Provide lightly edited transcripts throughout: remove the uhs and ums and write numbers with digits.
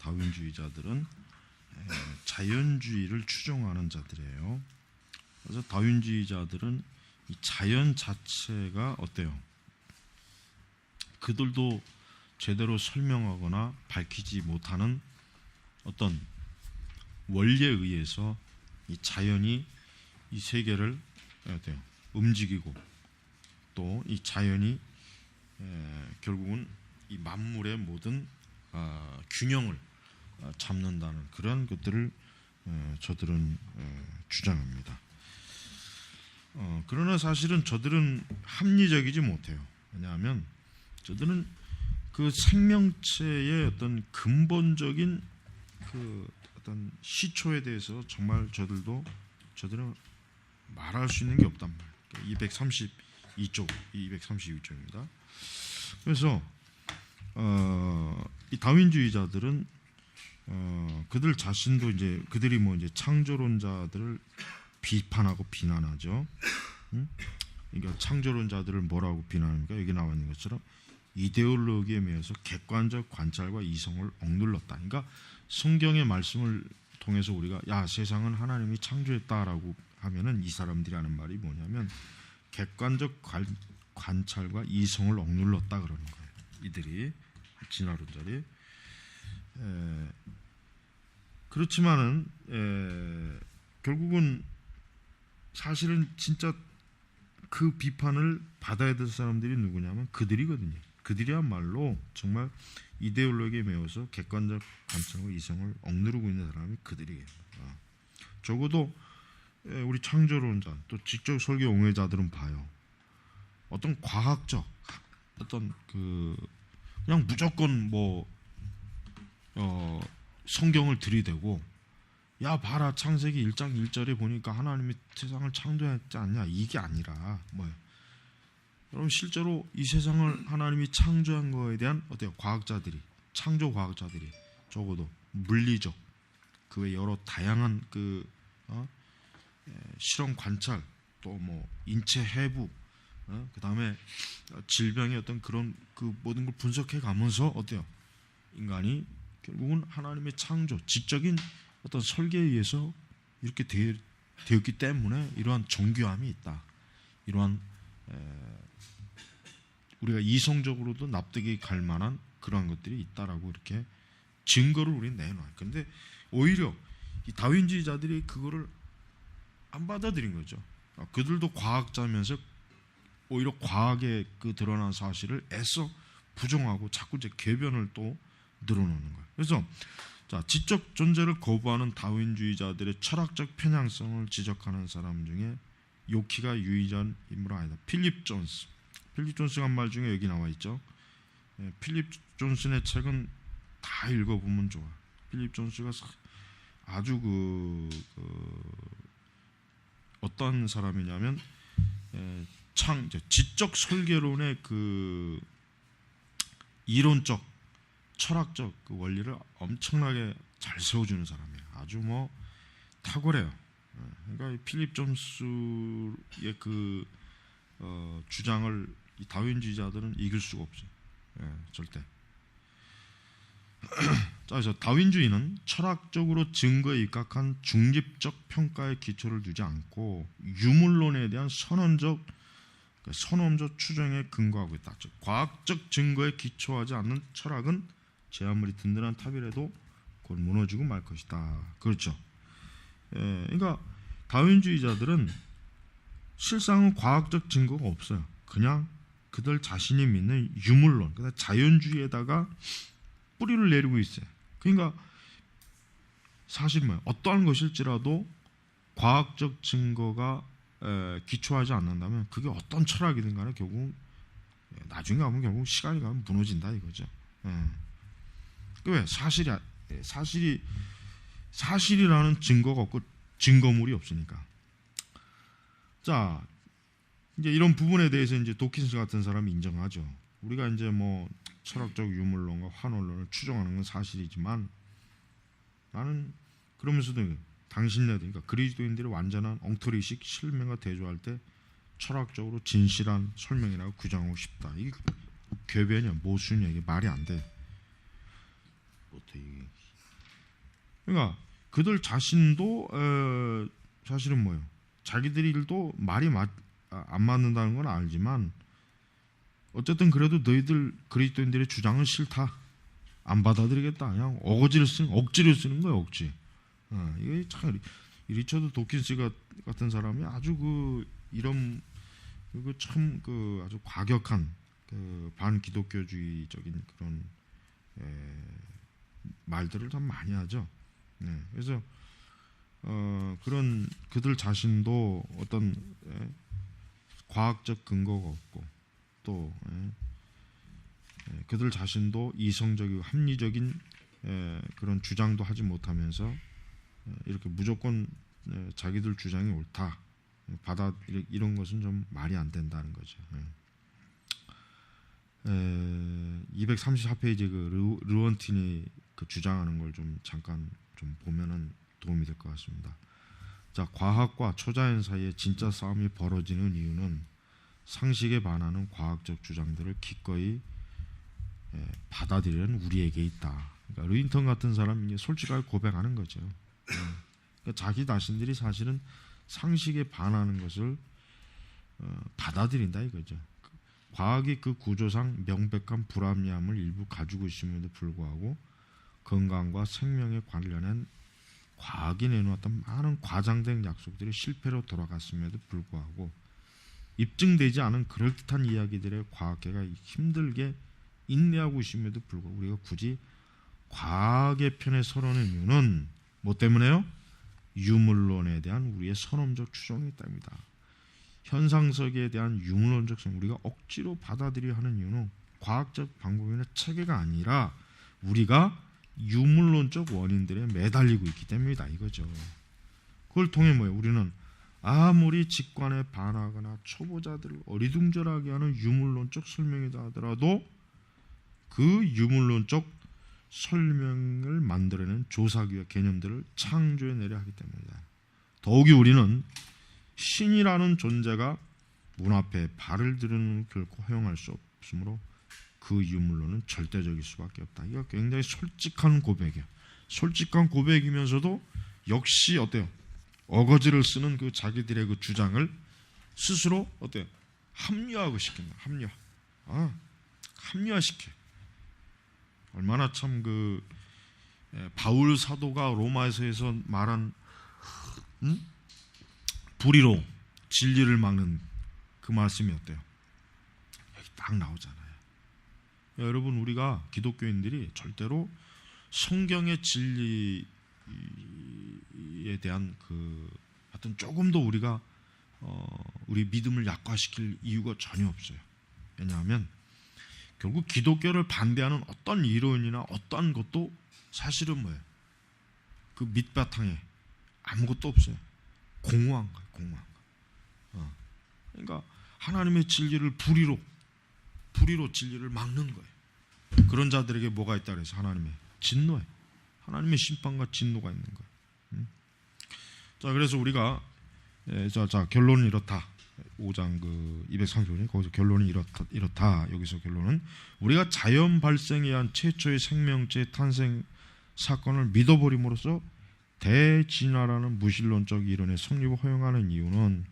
다윈주의자들은 자연주의를 추종하는 자들이에요. 그래서 다윈주의자들은 이 자연 자체가 어때요? 그들도 제대로 설명하거나 밝히지 못하는 어떤 원리에 의해서 이 자연이 이 세계를 어때요? 움직이고 또 이 자연이 결국은 이 만물의 모든 균형을 잡는다는 그런 것들을 저들은 주장합니다. 그러나 사실은 저들은 합리적이지 못해요. 왜냐하면 저들은 그 생명체의 어떤 근본적인 그 어떤 시초에 대해서 정말 저들은 말할 수 있는 게 없단 말이에요. 232쪽입니다. 그래서 이 다윈주의자들은 그들 자신도 이제 그들이 이제 창조론자들을 비판하고 비난하죠. 그러니까 창조론자들을 뭐라고 비난합니까? 여기 나와 있는 것처럼 이데올로기에 매여서 객관적 관찰과 이성을 억눌렀다. 그러니까 성경의 말씀을 통해서 우리가 세상은 하나님이 창조했다라고 하면은 이 사람들이 하는 말이 뭐냐면 객관적 관찰과 이성을 억눌렀다 그러는 거예요. 이들이 진화론자들이. 그렇지만은 결국은 사실은 진짜 그 비판을 받아야 될 사람들이 누구냐면 그들이거든요. 그들이야말로 정말 이데올로기에 매여서 객관적 관찰과 이성을 억누르고 있는 사람이 그들이에요. 적어도 우리 창조론자 또 직접 설교 옹회자들은 봐요. 어떤 과학적 어떤 그냥 무조건 성경을 들이대고 봐라 창세기 1장 1절에 보니까 하나님이 세상을 창조했지 않냐 이게 아니라 뭐예요? 여러분 실제로 이 세상을 하나님이 창조한 거에 대한 어때요? 과학자들이 창조 과학자들이 적어도 물리적 그 외 여러 다양한 실험 관찰 또 인체 해부 그 다음에 질병의 어떤 그런 그 모든 걸 분석해 가면서 어때요? 인간이 결국은 하나님의 창조 지적인 어떤 설계에 의해서 이렇게 되었기 때문에 이러한 정교함이 있다. 이러한 우리가 이성적으로도 납득이 갈 만한 그러한 것들이 있다라고 이렇게 증거를 우리는 내놔요. 그런데 오히려 이 다윈주의자들이 그거를 안 받아들인 거죠. 그들도 과학자면서 오히려 과학에 그 드러난 사실을 애써 부정하고 자꾸 이제 궤변을 또 늘어놓는 거예요. 그래서 지적 존재를 거부하는 다윈주의자들의 철학적 편향성을 지적하는 사람 중에 요키가 유일한 인물은 아니다. 필립 존스가 한 말 중에 여기 나와 있죠. 필립 존슨의 책은 다 읽어보면 좋아. 필립 존스가 아주 어떤 사람이냐면 지적 설계론의 그 이론적 철학적 그 원리를 엄청나게 잘 세워주는 사람이에요. 아주 탁월해요. 그러니까 필립 존스의 그 주장을 이 다윈주의자들은 이길 수가 없어요. 절대. 그래서 다윈주의는 철학적으로 증거에 입각한 중립적 평가의 기초를 두지 않고 유물론에 대한 선언적 추정에 근거하고 있다. 즉 과학적 증거에 기초하지 않는 철학은 제 아무리 든든한 탑이라도 곧 무너지고 말 것이다. 그렇죠. 그러니까 다윈주의자들은 실상은 과학적 증거가 없어요. 그냥 그들 자신이 믿는 유물론, 그다음 자연주의에다가 뿌리를 내리고 있어요. 그러니까 사실 어떠한 것일지라도 과학적 증거가 기초하지 않는다면 그게 어떤 철학이든 간에 결국 나중에 가면 결국 시간이 가면 무너진다 이거죠. 왜? 사실이라는 증거가 없고 증거물이 없으니까. 자, 이제 이런 부분에 대해서 이제 도킨스 같은 사람이 인정하죠. 우리가 이제 철학적 유물론과 환원론을 추종하는 건 사실이지만 나는 그러면서도 당신네들, 그러니까 그리스도인들이 완전한 엉터리식 실명과 대조할 때 철학적으로 진실한 설명이라고 규정하고 싶다. 이게 궤변이야, 모순이야. 이게 말이 안 돼. 어떻게 그러니까 그들 자신도 사실은 뭐예요? 자기들도 말이 안 맞는다는 건 알지만 어쨌든 그래도 너희들 그리스도인들의 주장은 싫다. 안 받아들이겠다. 그냥 억지로 쓰는 거예요. 억지. 이게 참 리처드 도킨스 같은 사람이 아주 이런 참 아주 과격한 반기독교주의적인 그런 말들을 참 많이 하죠. 그래서 그런 그들 자신도 어떤 과학적 근거가 없고 또 그들 자신도 이성적이고 합리적인 그런 주장도 하지 못하면서 이렇게 무조건 자기들 주장이 옳다 이런 것은 좀 말이 안 된다는 거죠. 234페이지 르원틴이 주장하는 걸 좀 잠깐 좀 보면은 도움이 될 것 같습니다. 자, 과학과 초자연 사이에 진짜 싸움이 벌어지는 이유는 상식에 반하는 과학적 주장들을 기꺼이 받아들이는 우리에게 있다. 그러니까 루인턴 같은 사람이 솔직하게 고백하는 거죠. 그러니까 자기 자신들이 사실은 상식에 반하는 것을 받아들인다 이거죠. 과학이 그 구조상 명백한 불합리함을 일부 가지고 있음에도 불구하고 건강과 생명에 관련한 과학이 내놓았던 많은 과장된 약속들이 실패로 돌아갔음에도 불구하고 입증되지 않은 그럴듯한 이야기들의 과학계가 힘들게 인내하고 있음에도 불구하고 우리가 굳이 과학의 편에 서려는 이유는 뭐 때문에요? 유물론에 대한 우리의 선험적 추종이 있답니다. 현상석에 대한 유물론적성 우리가 억지로 받아들여야 하는 이유는 과학적 방법이나 체계가 아니라 우리가 유물론적 원인들에 매달리고 있기 때문이다 이거죠. 그걸 통해 뭐예요? 우리는 아무리 직관에 반하거나 초보자들을 어리둥절하게 하는 유물론적 설명이다 하더라도 그 유물론적 설명을 만들어낸 조사기와 개념들을 창조해내려 하기 때문이다. 더욱이 우리는 신이라는 존재가 문 앞에 발을 들이는 결코 허용할 수 없으므로 그 유물론은 절대적일 수밖에 없다. 이거 굉장히 솔직한 고백이에요. 솔직한 고백이면서도 역시 어때요? 어거지를 쓰는 자기들의 주장을 스스로 어때요? 합리화하고 시킨다. 합리화시켜. 얼마나 참 바울 사도가 로마에서 말한 불의로 진리를 막는 그 말씀이 어때요? 여기 딱 나오잖아요. 여러분 우리가 기독교인들이 절대로 성경의 진리에 대한 하여튼 조금 더 우리가 우리 믿음을 약화시킬 이유가 전혀 없어요. 왜냐하면 결국 기독교를 반대하는 어떤 이론이나 어떠한 것도 사실은 뭐예요? 그 밑바탕에 아무것도 없어요. 공허한 거예요. 공허한 거. 그러니까 하나님의 진리를 불의로 진리를 막는 거예요. 그런 자들에게 뭐가 있다 그래서 하나님의 진노예요. 하나님의 심판과 진노가 있는 거예요. 자, 그래서 우리가 자 결론은 이렇다. 5장 230절 거기서 결론이 이렇다. 여기서 결론은 우리가 자연 발생에 의한 최초의 생명체의 탄생 사건을 믿어버림으로써 대진화라는 무신론적 이론의 성립을 허용하는 이유는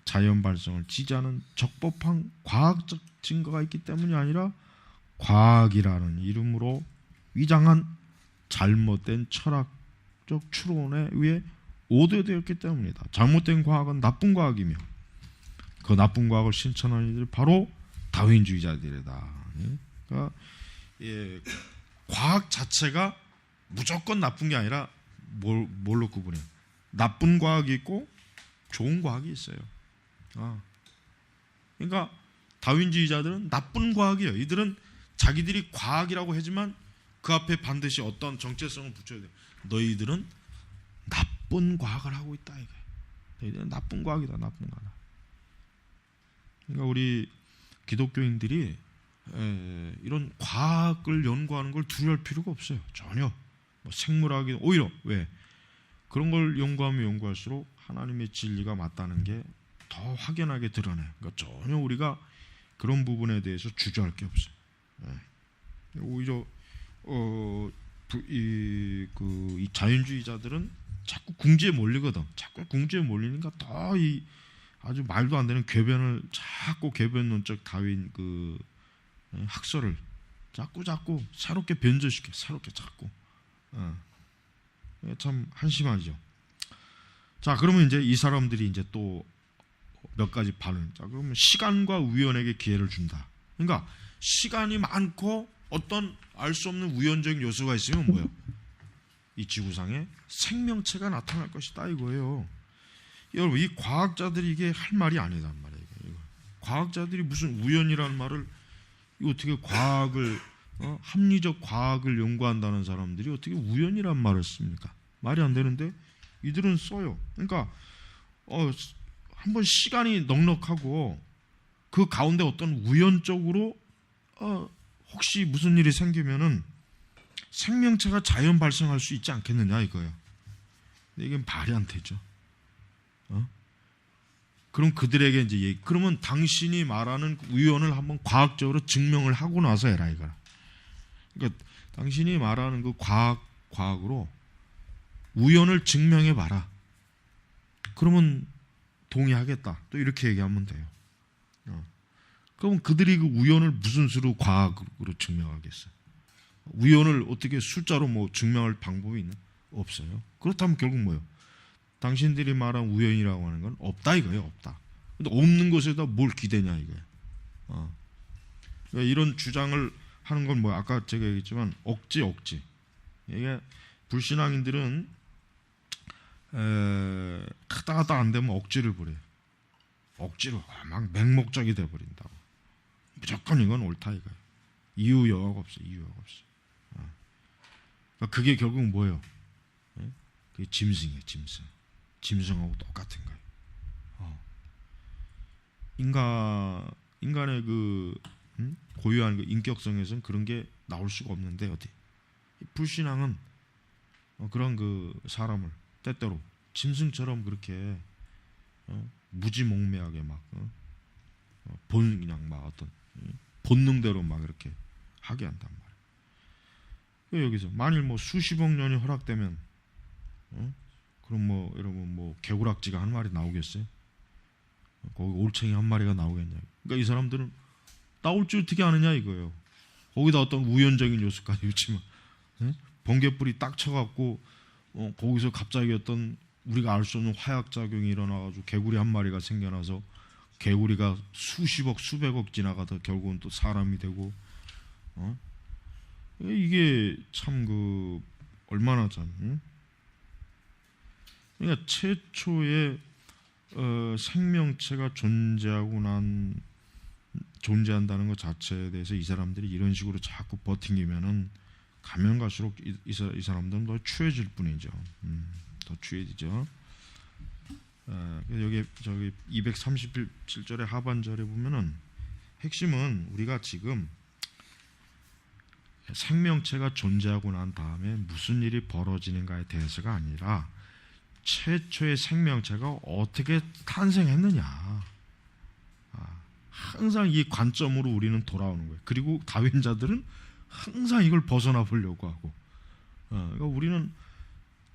자연 발생을 지지하는 적법한 과학적 증거가 있기 때문이 아니라 과학이라는 이름으로 위장한 잘못된 철학적 추론에 의해 오대되었기 때문이다. 잘못된 과학은 나쁜 과학이며 그 나쁜 과학을 실천하는 이들이 바로 다윈주의자들이다. 그러니까 과학 자체가 무조건 나쁜 게 아니라 뭘로 구분해요? 나쁜 과학이 있고 좋은 과학이 있어요. 그러니까 다윈주의자들은 나쁜 과학이에요. 이들은 자기들이 과학이라고 하지만 그 앞에 반드시 어떤 정체성을 붙여야 돼요. 너희들은 나쁜 과학을 하고 있다. 이게. 너희들은 나쁜 과학이다. 나쁜 과학. 그러니까 우리 기독교인들이 이런 과학을 연구하는 걸 두려워할 필요가 없어요. 전혀. 생물학이 오히려 왜? 그런 걸 연구하면 연구할수록 하나님의 진리가 맞다는 게 더 확연하게 드러나요. 그러니까 전혀 우리가 그런 부분에 대해서 주저할 게 없어요. 오히려 이 자연주의자들은 자꾸 궁지에 몰리거든. 자꾸 궁지에 몰리니까 더 이 아주 말도 안 되는 궤변을 자꾸 궤변론적 다윈 그 학설을 자꾸 새롭게 변조시켜, 새롭게 자꾸. 참 한심하죠. 자, 그러면 이제 이 사람들이 이제 또 몇 가지 반응. 자, 그러면 시간과 우연에게 기회를 준다. 그러니까 시간이 많고 어떤 알 수 없는 우연적인 요소가 있으면 뭐예요? 이 지구상에 생명체가 나타날 것이다 이거예요. 여러분, 이 과학자들이 이게 할 말이 아니단 말이에요. 이거. 과학자들이 무슨 우연이라는 말을 어떻게 과학을 합리적 과학을 연구한다는 사람들이 어떻게 우연이란 말을 씁니까? 말이 안 되는데 이들은 써요. 그러니까 한번 시간이 넉넉하고 그 가운데 어떤 우연적으로 혹시 무슨 일이 생기면은 생명체가 자연 발생할 수 있지 않겠느냐 이거예요. 근데 이게 말이 안 되죠. 그럼 그들에게 이제 그러면 당신이 말하는 우연을 한번 과학적으로 증명을 하고 나서 해라 이거야. 그러니까 당신이 말하는 그 과학으로 우연을 증명해 봐라. 그러면 동의하겠다. 또 이렇게 얘기하면 돼요. 그럼 그들이 그 우연을 무슨 수로 과학으로 증명하겠어요? 우연을 어떻게 숫자로 뭐 증명할 방법이 있나? 없어요. 그렇다면 결국 뭐예요? 당신들이 말한 우연이라고 하는 건 없다 이거예요. 없다. 근데 없는 것에다 뭘 기대냐 이거예요. 그러니까 이런 주장을 하는 건 뭐 아까 제가 얘기했지만 억지. 이게 불신앙인들은 하다 안 되면 억지를 부려요. 억지로 막 맹목적이 돼버린다고. 무조건 이건 옳다 이거예요. 이유 여하가 없어. 그러니까 그게 결국 뭐예요? 그게 짐승이에요. 짐승하고 똑같은 거예요. 인간의 그 고유한 그 인격성에서는 그런 게 나올 수가 없는데 어디? 불신앙은 그런 그 사람을 때때로 짐승처럼 그렇게 무지몽매하게 막 그냥 막 어떤 본능대로 막 이렇게 하게 한단 말이에요. 여기서 만일 뭐 수십억 년이 허락되면 그럼 뭐 여러분 뭐 개구락지가 한 마리 나오겠어요? 거기 올챙이 한 마리가 나오겠냐? 그러니까 이 사람들은 나올 줄 어떻게 아느냐 이거예요. 거기다 어떤 우연적인 요소까지 있지만 번개불이 딱 쳐갖고 거기서 갑자기 어떤 우리가 알 수 없는 화약작용이 일어나가지고 개구리 한 마리가 생겨나서 개구리가 수십억 수백억 지나가다 결국은 또 사람이 되고 이게 참 그 얼마나 참 그러니까 최초의 생명체가 존재한다는 것 자체에 대해서 이 사람들이 이런 식으로 자꾸 버팅기면은 가면 갈수록 이 사람들은 더 추해질 뿐이죠. 더 추해지죠. 여기 저기 237절의 하반절에 보면은 핵심은 우리가 지금 생명체가 존재하고 난 다음에 무슨 일이 벌어지는가에 대해서가 아니라 최초의 생명체가 어떻게 탄생했느냐. 항상 이 관점으로 우리는 돌아오는 거예요. 그리고 다윈자들은 항상 이걸 벗어나 보려고 하고, 그러니까 우리는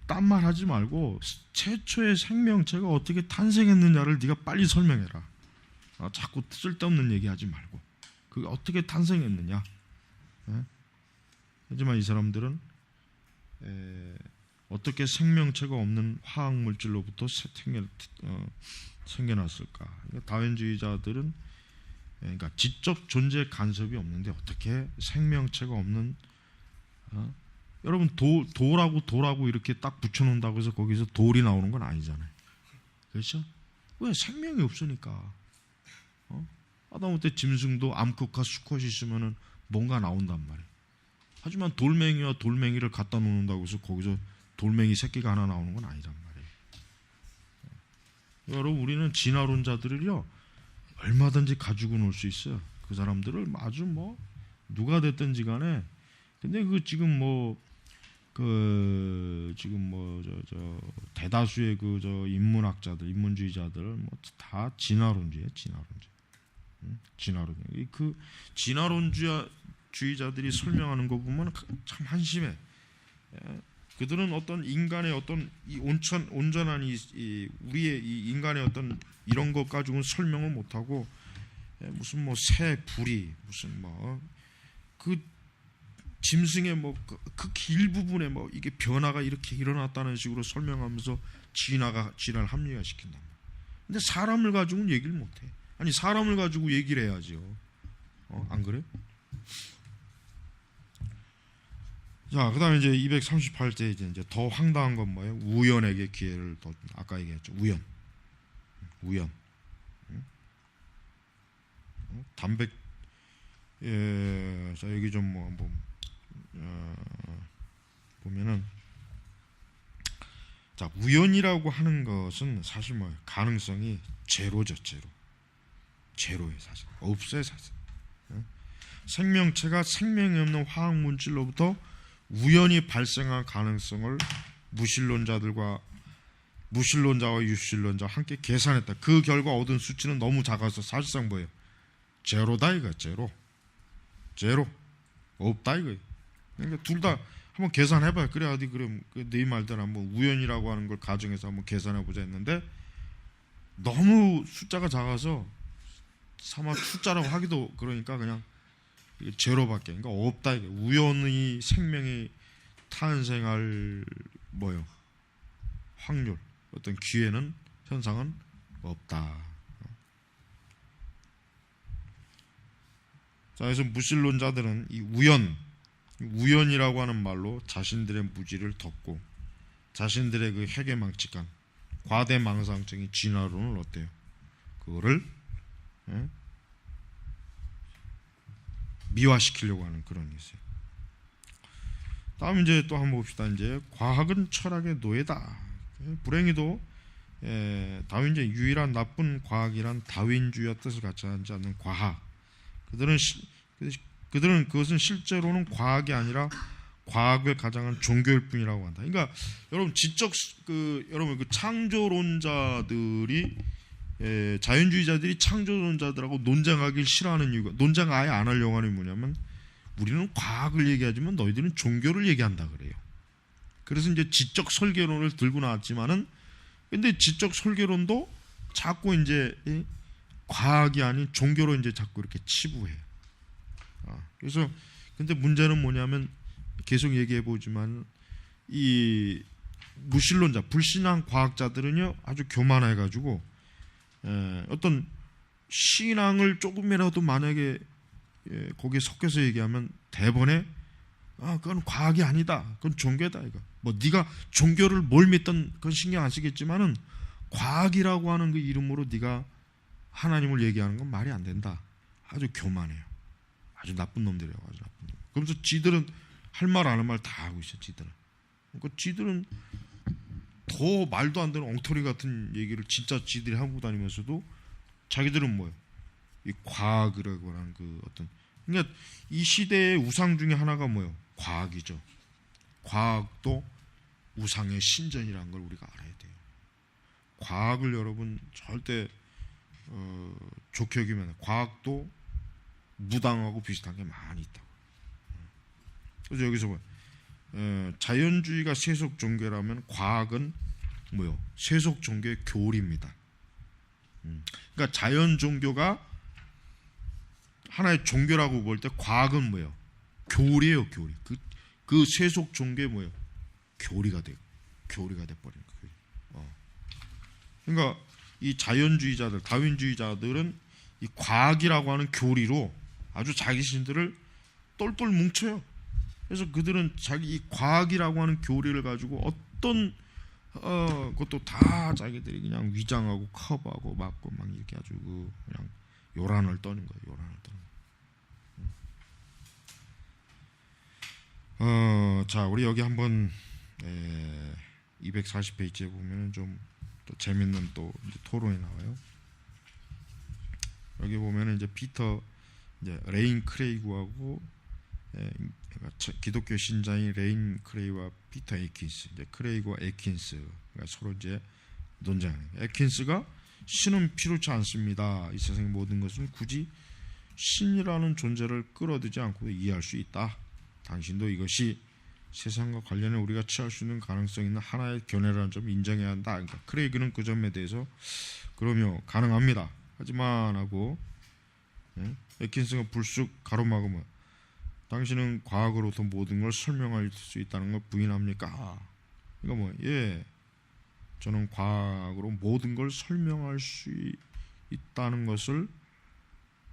딴 말 하지 말고 최초의 생명체가 어떻게 탄생했느냐를 네가 빨리 설명해라. 자꾸 쓸데없는 얘기하지 말고 그게 어떻게 탄생했느냐. 하지만 이 사람들은 어떻게 생명체가 없는 화학 물질로부터 생겨났을까? 그러니까 다윈주의자들은 그러니까 지적 존재 간섭이 없는데 어떻게 생명체가 없는 여러분 돌하고 이렇게 딱 붙여놓는다고 해서 거기서 돌이 나오는 건 아니잖아요. 그렇죠? 왜? 생명이 없으니까. 하다못해 짐승도 암컷과 수컷이 있으면은 뭔가 나온단 말이에요. 하지만 돌멩이와 돌멩이를 갖다 놓는다고 해서 거기서 돌멩이 새끼가 하나 나오는 건 아니란 말이에요. 여러분, 우리는 진화론자들을요 얼마든지 가지고 놀 수 있어요. 그 사람들을 아주 뭐 누가 됐든지 간에. 근데 그 지금 뭐 대다수의 그 저 인문학자들, 인문주의자들 뭐 다 진화론주의예요. 진화론주. 그 진화론주의 철학주의자들이 설명하는 거 보면 참 한심해. 그들은 어떤 인간의 어떤 이 온전한 우리의 이 인간의 어떤 이런 것 가지고는 설명을 못하고 무슨 뭐 새 부리 무슨 뭐 그 짐승의 뭐 극히 일부분에 뭐 이게 변화가 이렇게 일어났다는 식으로 설명하면서 진화를 합리화시킨다. 근데 사람을 가지고는 얘기를 못해. 아니 사람을 가지고 얘기를 해야죠. 안 그래? 자, 그다음에 이제 238제 이제 더 황당한 건 뭐예요? 우연에게 기회를 더 아까 얘기했죠. 우연. 담백. 자 여기 좀 뭐 한번 보면은 자 우연이라고 하는 것은 사실 뭐예요? 가능성이 제로죠, 제로예요 사실. 없어요 사실. 생명체가 생명이 없는 화학 물질로부터 우연히 발생할 가능성을 무신론자와 유신론자와 함께 계산했다. 그 결과 얻은 수치는 너무 작아서 사실상 뭐예요? 제로다 이거. 제로 없다 이거. 그러니까 둘 다 한번 계산해봐요. 그래 어디 그럼 네 말대로 한번 우연이라고 하는 걸 가정해서 한번 계산해보자 했는데 너무 숫자가 작아서 사마 숫자라고 하기도 그러니까 그냥 제로밖에. 그러니까 없다 이게. 우연히 생명이 탄생할 뭐요? 확률, 어떤 기회는 현상은 없다. 자, 그래서 무신론자들은 이 우연이라고 하는 말로 자신들의 무지를 덮고 자신들의 그 해괴망측한 과대망상적인 진화론을 어때요? 그거를 미화시키려고 하는 그런 게 있어요. 다음 이제 또 한번 봅시다. 이제 과학은 철학의 노예다. 불행히도 다윈의 유일한 나쁜 과학이란 다윈주의와 뜻을 같이 하지 않는 과학. 그들은 그것은 실제로는 과학이 아니라 과학을 가장한 종교일 뿐이라고 한다. 그러니까 여러분 여러분 그 창조론자들이 자연주의자들이 창조론자들하고 논쟁하기 싫어하는 이유가, 논쟁 아예 안 하려고 하는 게 뭐냐면 우리는 과학을 얘기하지만 너희들은 종교를 얘기한다 그래요. 그래서 이제 지적 설계론을 들고 나왔지만은 근데 지적 설계론도 자꾸 이제 과학이 아닌 종교로 이제 자꾸 이렇게 치부해요. 그래서 근데 문제는 뭐냐면 계속 얘기해 보지만 이 무신론자, 불신앙 과학자들은요 아주 교만해가지고 어떤 신앙을 조금이라도 만약에 거기에 섞여서 얘기하면 대번에 그건 과학이 아니다, 그건 종교다 이거. 뭐 네가 종교를 뭘 믿든 그건 신경 안 쓰겠지만은 과학이라고 하는 그 이름으로 네가 하나님을 얘기하는 건 말이 안 된다. 아주 교만해요. 아주 나쁜 놈들이에요. 아주 나쁜 놈. 그러면서 지들은 할 말 안 할 말 다 하고 있어. 지들은. 그러니까 지들은 더 말도 안 되는 엉터리 같은 얘기를 진짜 지들이 하고 다니면서도 자기들은 뭐예요? 이 과학이라고 하는 그 어떤, 그러니까 이 시대의 우상 중에 하나가 뭐예요? 과학이죠. 과학도 우상의 신전이라는 걸 우리가 알아야 돼요. 과학을 여러분 절대 좋게 여기면 과학도 무당하고 비슷한 게 많이 있다고. 그래서 여기서 뭐 자연주의가 세속 종교라면 과학은 뭐요? 세속 종교의 교리입니다. 그러니까 자연 종교가 하나의 종교라고 볼 때 과학은 뭐예요? 교리예요, 교리. 그 세속 종교의 뭐예요? 교리가 돼 버리는 거예요. 그러니까 이 자연주의자들, 다윈주의자들은 이 과학이라고 하는 교리로 아주 자기 신들을 똘똘 뭉쳐요. 그래서 그들은 자기 이 과학이라고 하는 교리를 가지고 어떤 그것도 다 자기들이 그냥 위장하고 커버하고 막고 막 이렇게 아주 그냥 요란을 떠는 거예요. 요란을 떠는. 자, 우리 여기 한번 240페이지에 보면은 좀 또 재밌는 또 이제 토론이 나와요. 여기 보면은 이제 피터 이제 레인 크레이그하고 기독교 신자인 레인 크레이와 피터 에이킨스, 이제 크레이그와 에이킨스가 서로 이제 논쟁하는. 에이킨스가 신은 필요치 않습니다. 이 세상의 모든 것은 굳이 신이라는 존재를 끌어들이지 않고도 이해할 수 있다. 당신도 이것이 세상과 관련해 우리가 취할 수 있는 가능성 있는 하나의 견해라는 점을 인정해야 한다. 그러니까 크레이그는 그 점에 대해서 그러며 가능합니다. 하지만 하고 에킨스가 불쑥 가로막으면 당신은 과학으로부터 모든 걸 설명할 수 있다는 걸 부인합니까? 그러니까 뭐 저는 과학으로 모든 걸 설명할 수 있다는 것을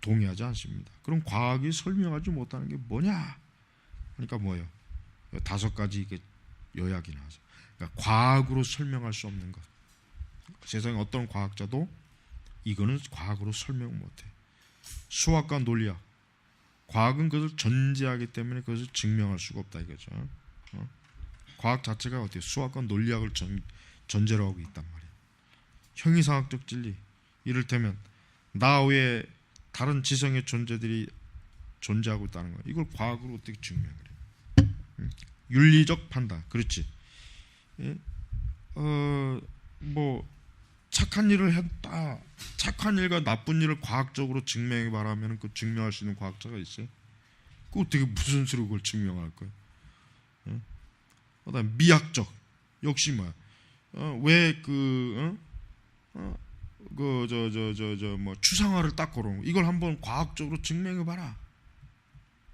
동의하지 않습니다. 그럼 과학이 설명하지 못하는 게 뭐냐? 그러니까 뭐예요? 5가지 요약이 나와서 그러니까 과학으로 설명할 수 없는 것. 세상에 어떤 과학자도 이거는 과학으로 설명 못해. 수학과 논리학, 과학은 그것을 전제하기 때문에 그것을 증명할 수가 없다 이거죠. 과학 자체가 어때요? 수학과 논리학을 전제로 하고 있단 말이에요. 형이상학적 진리, 이를테면 나 외에 다른 지성의 존재들이 존재하고 있다는 거, 이걸 과학으로 어떻게 증명을 해요? 윤리적 판단, 그렇지. 뭐 착한 일을 했다, 착한 일과 나쁜 일을 과학적으로 증명해 바라면 그 증명할 수 있는 과학자가 있어요? 그 어떻게 무슨 수로 그걸 증명할 거예요? 그다음 미학적, 역시 뭐야? 뭐 추상화를 딱 걸어놓은 거, 이걸 한번 과학적으로 증명해 봐라.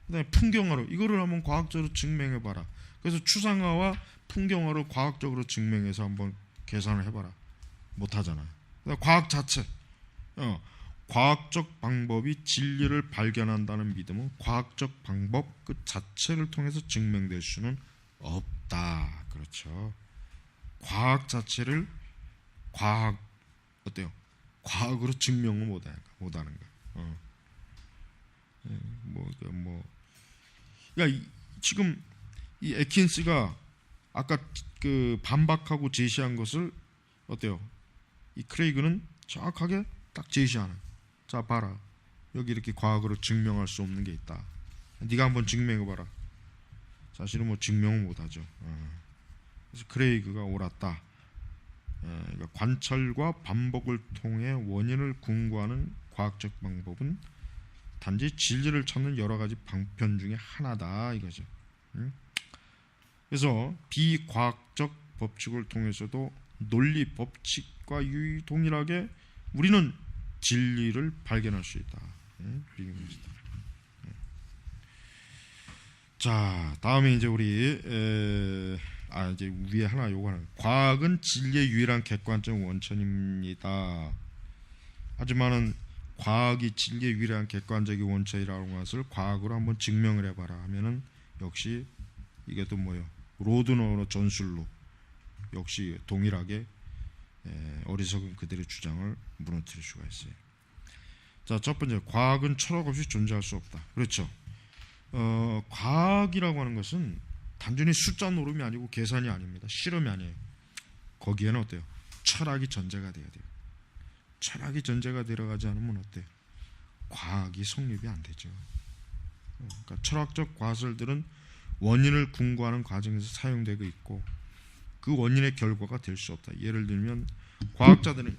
그다음에 풍경화로, 이거를 한번 과학적으로 증명해 봐라. 그래서 추상화와 풍경화를 과학적으로 증명해서 한번 계산을 해봐라. 못하잖아요. 과학 자체, 과학적 방법이 진리를 발견한다는 믿음은 과학적 방법 그 자체를 통해서 증명될 수는 없다. 그렇죠. 과학 자체를 어때요? 과학으로 증명을 못하는 거. 그러니까 지금 이 에킨스가 아까 그 반박하고 제시한 것을 어때요? 이 크레이그는 정확하게 딱 제시하는. 자, 봐라. 여기 이렇게 과학으로 증명할 수 없는 게 있다. 네가 한번 증명해봐라. 사실은 뭐 증명을 못하죠. 그래서 크레이그가 옳았다. 그러니까 관찰과 반복을 통해 원인을 궁구하는 과학적 방법은 단지 진리를 찾는 여러 가지 방편 중에 하나다 이거죠. 그래서 비과학적 법칙을 통해서도 논리 법칙과 동일하게 우리는 진리를 발견할 수 있다. 자, 다음에 이제 우리 이제 위에 하나 요거는 과학은 진리의 유일한 객관적 원천입니다. 하지만은 과학이 진리의 유일한 객관적인 원천이라는 것을 과학으로 한번 증명을 해봐라 하면은 역시 이게 또 뭐예요? 로드너로 전술로 역시 동일하게 어리석은 그들의 주장을 무너뜨릴 수가 있어요. 자, 첫 번째, 과학은 철학 없이 존재할 수 없다. 그렇죠. 과학이라고 하는 것은 단순히 숫자 노름이 아니고 계산이 아닙니다. 실험이 아니에요. 거기에는 어때요? 철학이 전제가 돼야 돼요. 철학이 전제가 들어가지 않으면 어때요? 과학이 성립이 안 되죠. 그러니까 철학적 과설들은 원인을 궁구하는 과정에서 사용되고 있고 그 원인의 결과가 될 수 없다. 예를 들면 과학자들은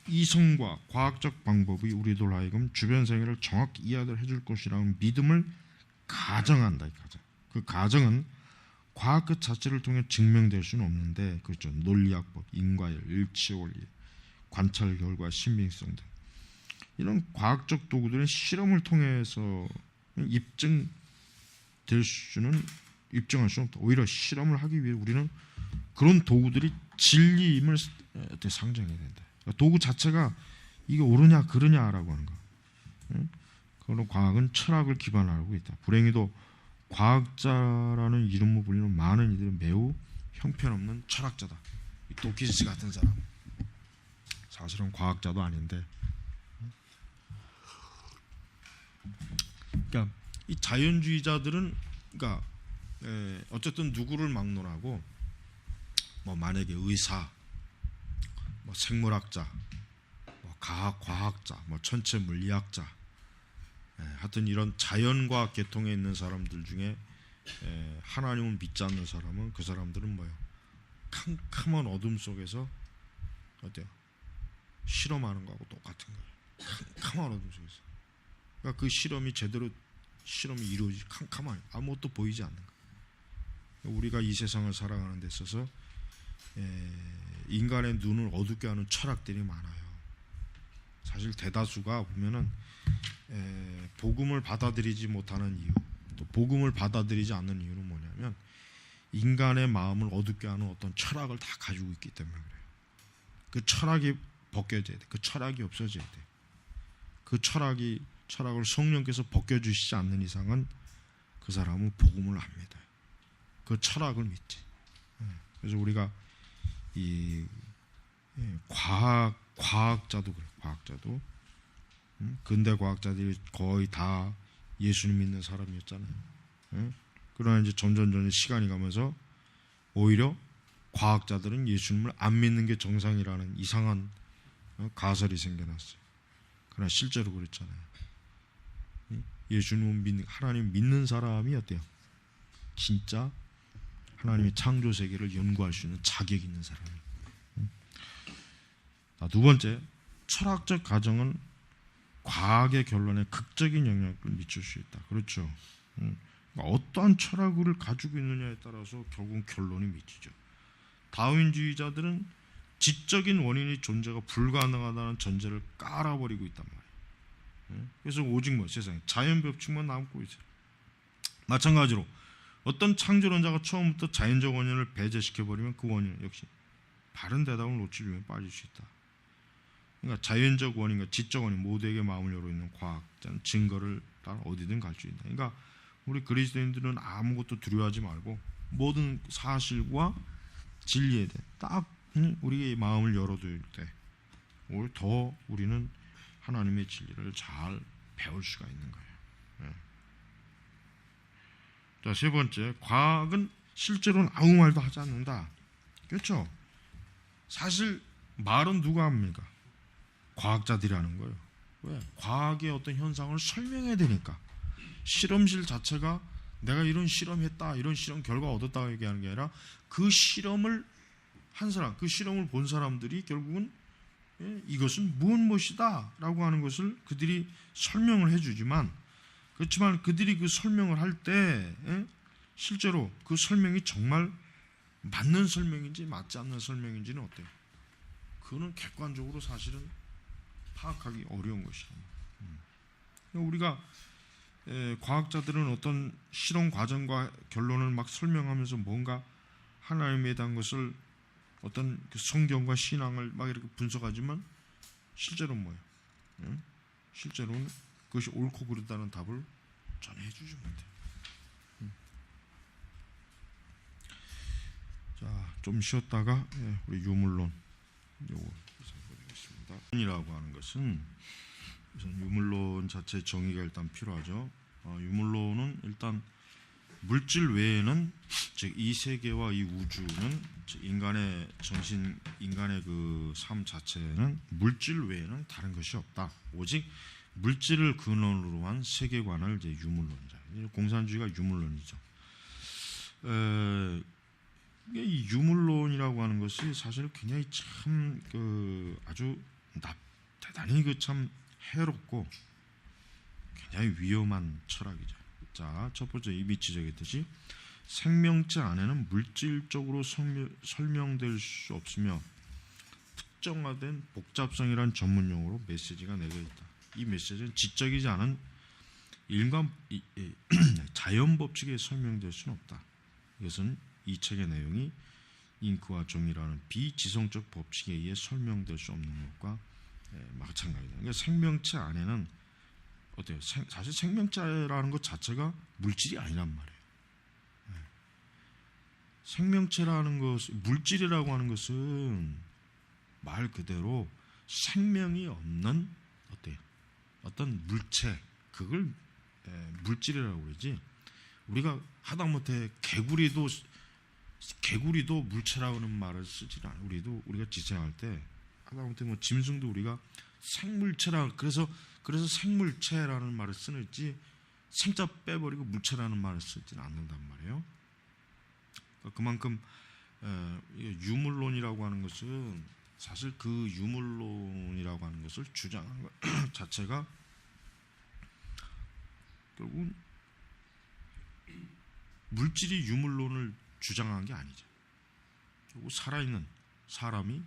이성과 과학적 방법이 우리들 하여금 주변 세계를 정확히 이해를 해줄 것이라는 믿음을 가정한다. 그 가정은 과학 그 자체를 통해 증명될 수는 없는데, 그렇죠. 논리학법, 인과율, 일치 원리, 관찰 결과, 신빙성 등 이런 과학적 도구들은 실험을 통해서 입증할 수는 없다. 오히려 실험을 하기 위해 우리는 그런 도구들이 진리임을 상정해야 된다. 그러니까 도구 자체가 이게 옳으냐 그르냐라고 하는 거. 그런 과학은 철학을 기반하고 있다. 불행히도 과학자라는 이름으로 불리는 많은 이들은 매우 형편없는 철학자다. 도키스 같은 사람 사실은 과학자도 아닌데, 그러니까 이 자연주의자들은 그러니까 어쨌든 누구를 막론하고 뭐 만약에 의사, 뭐 생물학자, 뭐 과학자, 뭐 천체 물리학자, 하여튼 이런 자연과학 계통에 있는 사람들 중에 하나님을 믿지 않는 사람은 그 사람들은 뭐예요? 캄캄한 어둠 속에서 어때요? 실험하는 거하고 똑같은 거예요. 캄캄한 어둠 속에서. 그러니까 그 실험이 제대로 실험이 이루어지지 캄캄하게 아무것도 보이지 않는 거예요. 우리가 이 세상을 살아가는 데 있어서 인간의 눈을 어둡게 하는 철학들이 많아요. 사실 대다수가 보면은 복음을 받아들이지 못하는 이유, 또 복음을 받아들이지 않는 이유는 뭐냐면 인간의 마음을 어둡게 하는 어떤 철학을 다 가지고 있기 때문에 그래요. 그 철학이 벗겨져야 돼. 그 철학이 없어져야 돼. 그 철학을 성령께서 벗겨주시지 않는 이상은 그 사람은 복음을 안 믿어요. 그 철학을 믿지. 그래서 우리가 이 과학자도 그래요. 과학자도 근대 과학자들이 거의 다 예수님 믿는 사람이었잖아요. 그러나 이제 점점 시간이 가면서 오히려 과학자들은 예수님을 안 믿는 게 정상이라는 이상한 가설이 생겨났어요. 그러나 실제로 그랬잖아요. 예수님을 하나님 믿는 사람이 어때요? 진짜 하나님의 창조 세계를 연구할 수 있는 자격 있는 사람이에요. 두 번째, 철학적 가정은 과학의 결론에 극적인 영향을 미칠 수 있다. 그렇죠. 어떠한 철학을 가지고 있느냐에 따라서 결국 결론이 미치죠. 다윈주의자들은 지적인 원인이 존재가 불가능하다는 전제를 깔아버리고 있단 말이에요. 그래서 오직 세상에 자연법칙만 남고 있어요. 마찬가지로 어떤 창조론자가 처음부터 자연적 원인을 배제시켜버리면 그 원인은 역시 바른 대답을 놓치기 위해 빠질 수 있다. 그러니까 자연적 원인과 지적 원인 모두에게 마음을 열어 있는 과학자는 증거를 따라 어디든 갈 수 있다. 그러니까 우리 그리스도인들은 아무것도 두려워하지 말고 모든 사실과 진리에 대해 딱 우리의 마음을 열어둘 때 오히려 더 우리는 하나님의 진리를 잘 배울 수가 있는 거예요. 자, 세 번째, 과학은 실제로는 아무 말도 하지 않는다. 그렇죠? 사실 말은 누가 합니까? 과학자들이 하는 거예요. 왜? 과학의 어떤 현상을 설명해야 되니까. 실험실 자체가 내가 이런 실험했다, 이런 실험 결과 얻었다고 얘기하는 게 아니라 그 실험을 한 사람, 그 실험을 본 사람들이 결국은 이것은 무엇이다 라고 하는 것을 그들이 설명을 해주지만, 그렇지만 그들이 그 설명을 할 때 실제로 그 설명이 정말 맞는 설명인지 맞지 않는 설명인지는 어때요? 그거는 객관적으로 사실은 파악하기 어려운 것이에요. 우리가 과학자들은 어떤 실험 과정과 결론을 막 설명하면서 뭔가 하나님에 대한 것을 어떤 성경과 신앙을 막 이렇게 분석하지만 실제로는 뭐예요? 실제로는 그것이 옳고 그르다는 답을 전해주지 못해요. 자, 좀 쉬었다가 우리 유물론 요거 보겠습니다. 이라고 하는 것은 우선 유물론 자체의 정의가 일단 필요하죠. 유물론은 일단 물질 외에는, 즉 이 세계와 이 우주는, 인간의 정신, 인간의 그 삶 자체는 물질 외에는 다른 것이 없다. 오직 물질을 근원으로 한 세계관을 이제 유물론이죠. 공산주의가 유물론이죠. 이 유물론이라고 하는 것이 사실 굉장히 참 아주 대단히 참 해롭고 굉장히 위험한 철학이죠. 자, 첫 번째 이미 지적했듯이 생명체 안에는 물질적으로 설명될 수 없으며 특정화된 복잡성이란 전문 용어로 메시지가 내려 있다. 이 메시지는 지적이지 않은 자연 법칙에 설명될 수는 없다. 이것은 이 책의 내용이 잉크와 종이라는 비지성적 법칙에 의해 설명될 수 없는 것과 마찬가지다. 그러니까 생명체 안에는 어때요? 사실 생명체라는 것 자체가 물질이 아니란 말이에요. 생명체라는 것, 물질이라고 하는 것은 말 그대로 생명이 없는 어때요? 어떤 물체, 그걸 물질이라고 그러지. 우리가 하다못해 개구리도 물체라고 하는 말을 쓰지 않아요. 우리가 지칭할 때 하다못해 뭐 짐승도 우리가 생물체라, 그래서 생물체라는 말을 쓰는지 생자 빼버리고 물체라는 말을 쓰지는 않는단 말이에요. 그만큼 유물론이라고 하는 것은 사실 그 유물론이라고 하는 것을 주장하는 것 자체가 결국은 물질이 유물론을 주장한 게 아니죠. 결국 살아있는 사람이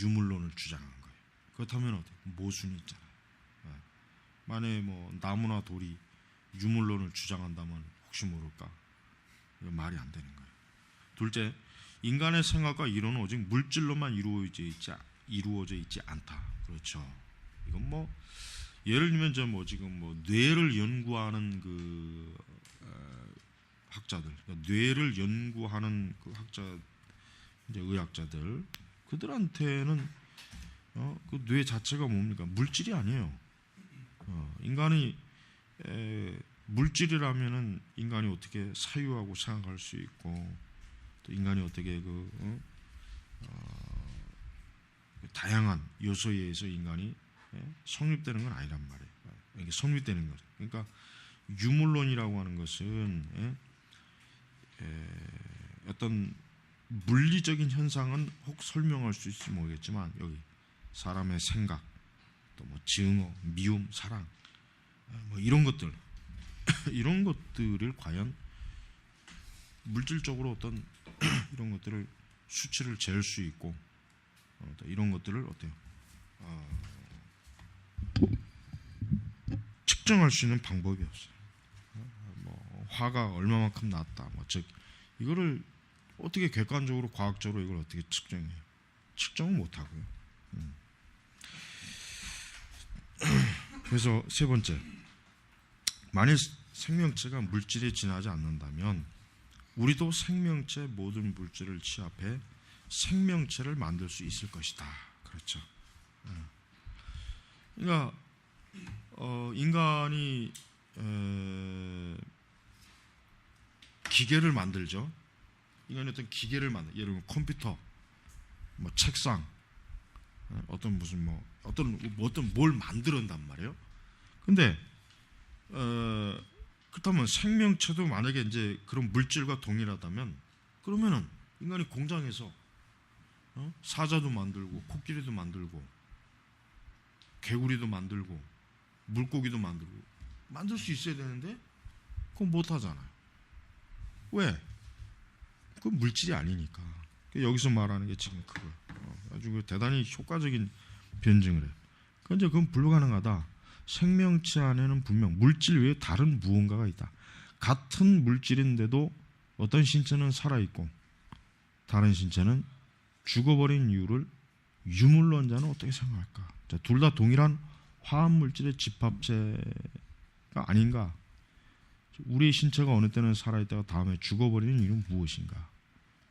유물론을 주장한 거예요. 그렇다면 어때? 모순이 있잖아요. 만약에 뭐 나무나 돌이 유물론을 주장한다면 혹시 모를까? 이거 말이 안 되는 거예요. 둘째, 인간의 생각과 이론은 오직 물질로만 이루어져 있지 않다. 그렇죠. 이건 뭐 예를 들면 저 뭐 지금 뭐 뇌를 연구하는 그 학자들, 그러니까 뇌를 연구하는 그 학자, 이제 의학자들, 그들한테는 그 뇌 자체가 뭡니까? 물질이 아니에요. 인간이 물질이라면은 인간이 어떻게 사유하고 생각할 수 있고, 또 인간이 어떻게 다양한 요소에 의해서 인간이 성립되는 건 아니란 말이에요. 이게 성립되는 거죠. 그러니까 유물론이라고 하는 것은 어떤 물리적인 현상은 혹 설명할 수 있을지 모르겠지만, 여기 사람의 생각, 또 뭐 증오, 미움, 사랑, 뭐 이런 것들 이런 것들을 과연 물질적으로 어떤 이런 것들을 수치를 잴 수 있고, 또 이런 것들을 어때요? 측정할 수 있는 방법이 없어요. 뭐 화가 얼마만큼 났다, 뭐 즉 이거를 어떻게 객관적으로 과학적으로 이걸 어떻게 측정해요? 측정은 못 하고요. 그래서 세 번째, 만일 생명체가 물질에 지나지 않는다면 우리도 생명체 모든 물질을 취합해 생명체를 만들 수 있을 것이다. 그렇죠. 그러니까 인간이 기계를 만들죠. 인간이 어떤 기계를 만들, 예를 들면 컴퓨터, 뭐 책상, 어떤 무슨 뭐 어떤 뭘 만들었단 말이에요. 근데 그렇다면 생명체도 만약에 이제 그런 물질과 동일하다면, 그러면은 인간이 공장에서 사자도 만들고 코끼리도 만들고 개구리도 만들고 물고기도 만들고 만들 수 있어야 되는데 그건 못 하잖아요. 왜? 그건 물질이 아니니까. 여기서 말하는 게 지금 그거예요. 아주 대단히 효과적인 변증을 해요. 그런데 그건 불가능하다. 생명체 안에는 분명 물질 외에 다른 무언가가 있다. 같은 물질인데도 어떤 신체는 살아있고 다른 신체는 죽어버린 이유를 유물론자는 어떻게 생각할까? 둘 다 동일한 화합물질의 집합체가 아닌가? 우리의 신체가 어느 때는 살아있다가 다음에 죽어버리는 이유는 무엇인가?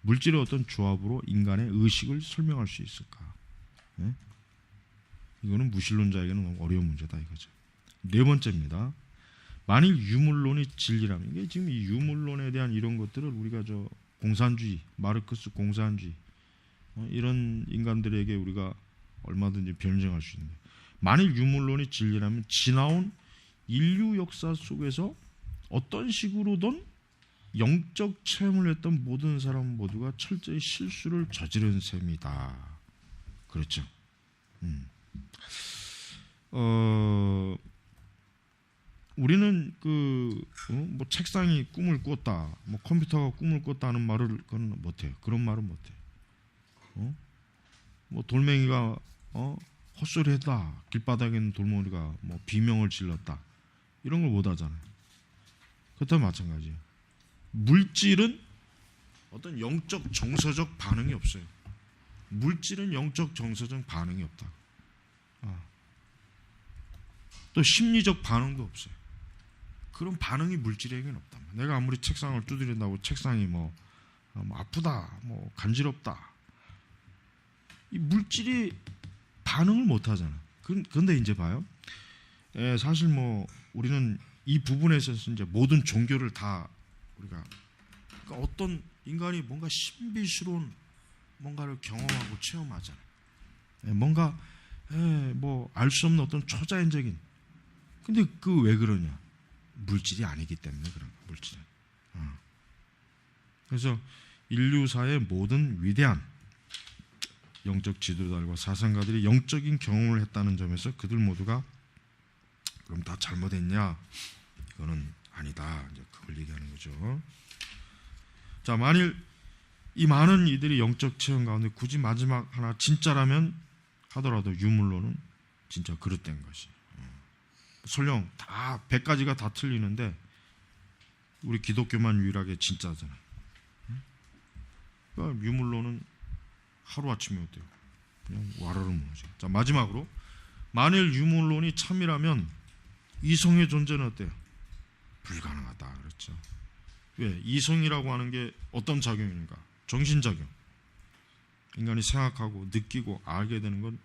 물질의 어떤 조합으로 인간의 의식을 설명할 수 있을까? 네? 이거는 무신론자에게는 너무 어려운 문제다 이거죠. 네 번째입니다. 만일 유물론이 진리라면, 이게 지금 이 유물론에 대한 이런 것들을 우리가 저 공산주의, 마르크스 공산주의 이런 인간들에게 우리가 얼마든지 변증할 수 있는, 만일 유물론이 진리라면 지나온 인류 역사 속에서 어떤 식으로든 영적 체험을 했던 모든 사람 모두가 철저히 실수를 저지른 셈이다. 그렇죠. 우리는 뭐 책상이 꿈을 꿨다, 뭐 컴퓨터가 꿈을 꿨다는 말을 그건 못해요. 그런 말은 못해요. 뭐 돌멩이가 헛소리했다, 길바닥에 있는 돌멩이가 뭐 비명을 질렀다, 이런 걸 못하잖아요. 그렇다면 마찬가지예요. 물질은 어떤 영적 정서적 반응이 없어요. 물질은 영적 정서적 반응이 없다. 또 심리적 반응도 없어요. 그런 반응이 물질에게는 없다. 내가 아무리 책상을 두드린다고 책상이 뭐 아프다, 뭐 간지럽다, 이 물질이 반응을 못 하잖아. 그런데 이제 봐요. 사실 뭐 우리는 이 부분에 있어서 이제 모든 종교를 다 우리가, 그러니까 어떤 인간이 뭔가 신비스러운 뭔가를 경험하고 체험하잖아요. 뭔가 뭐 알 수 없는 어떤 초자연적인, 근데 그 왜 그러냐? 물질이 아니기 때문에 그런 거야. 물질은. 그래서 인류사의 모든 위대한 영적 지도자들과 사상가들이 영적인 경험을 했다는 점에서 그들 모두가 그럼 다 잘못했냐? 그거는 아니다. 이제 그걸 얘기하는 거죠. 자, 만일 이 많은 이들이 영적 체험 가운데 굳이 마지막 하나 진짜라면 하더라도 유물론은 진짜 그릇된 것이. 설령 다 100가지가 다 틀리는데 우리 기독교만 유일하게 진짜잖아요. 그러니까 유물론은 하루아침에 어때요? 그냥 와르르 무너져. 자, 마지막으로 만일 유물론이 참이라면 이성의 존재는 어때요? 불가능하다. 그렇죠. 왜? 이성이라고 하는 게 어떤 작용인가? 정신작용. 인간이 생각하고 느끼고 알게 되는 건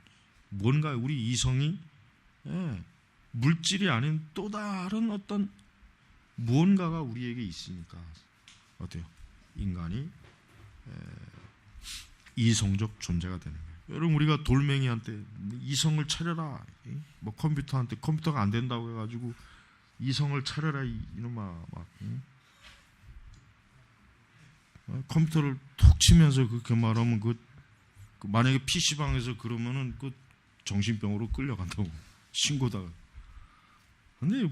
뭔가 우리 이성이 물질이 아닌 또 다른 어떤 무언가가 우리에게 있으니까 어때요? 인간이 이성적 존재가 되는 거예요. 여러분, 우리가 돌멩이한테 이성을 차려라, 뭐 컴퓨터한테 컴퓨터가 안 된다고 해가지고 이성을 차려라 이놈아 막 컴퓨터를 톡 치면서 그렇게 말하면 그 만약에 PC방에서 그러면은 그 정신병으로 끌려간다고 신고다가. 근데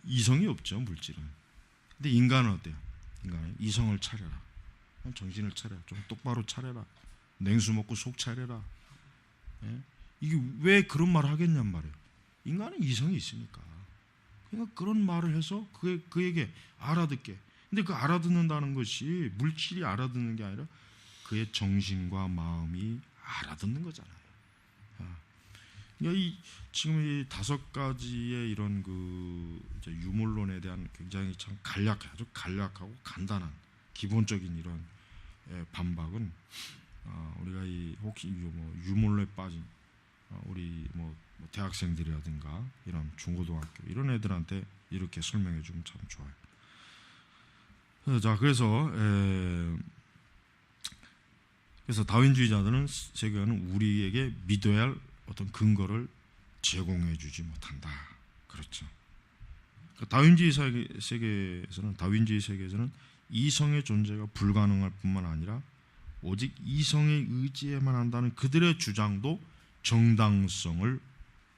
이성이 없죠, 물질은. 근데 인간은 어때요? 인간은 이성을 차려라, 정신을 차려라, 좀 똑바로 차려라, 냉수 먹고 속 차려라. 이게 왜 그런 말을 하겠냔 말이에요. 인간은 이성이 있으니까. 그러니까 그런 말을 해서 그에게 알아듣게. 근데 그 알아듣는다는 것이 물질이 알아듣는 게 아니라 그의 정신과 마음이 알아듣는 거잖아요. 그러니까 지금 이 5가지의 이런 유물론에 대한 굉장히 참 아주 간략하고 간단한 기본적인 이런 반박은 우리가 혹시 유물론에 빠진 우리 대학생들이라든가 이런 중고등학교 이런 애들한테 이렇게 설명해 주면 참 좋아요. 자, 그래서 다윈주의자들은 세계는 우리에게 믿어야 할 어떤 근거를 제공해 주지 못한다. 그렇죠. 다윈주의 세계에서는 이성의 존재가 불가능할 뿐만 아니라 오직 이성에 의지해만 한다는 그들의 주장도 정당성을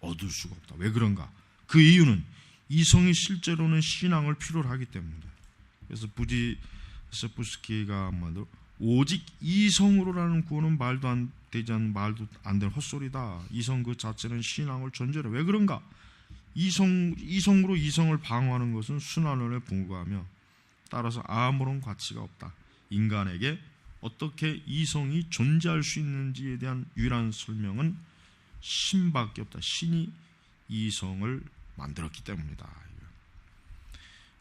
얻을 수가 없다. 왜 그런가? 그 이유는 이성이 실제로는 신앙을 필요로 하기 때문이다. 그래서 부지세프스키가 한마디로 오직 이성으로라는 구원은 말도 안 되는 헛소리다. 이성 그 자체는 신앙을 전제로. 왜 그런가? 이성으로 이성을 방어하는 것은 순환론에 불과하며 따라서 아무런 가치가 없다. 인간에게 어떻게 이성이 존재할 수 있는지에 대한 유일한 설명은 신밖에 없다. 신이 이성을 만들었기 때문이다.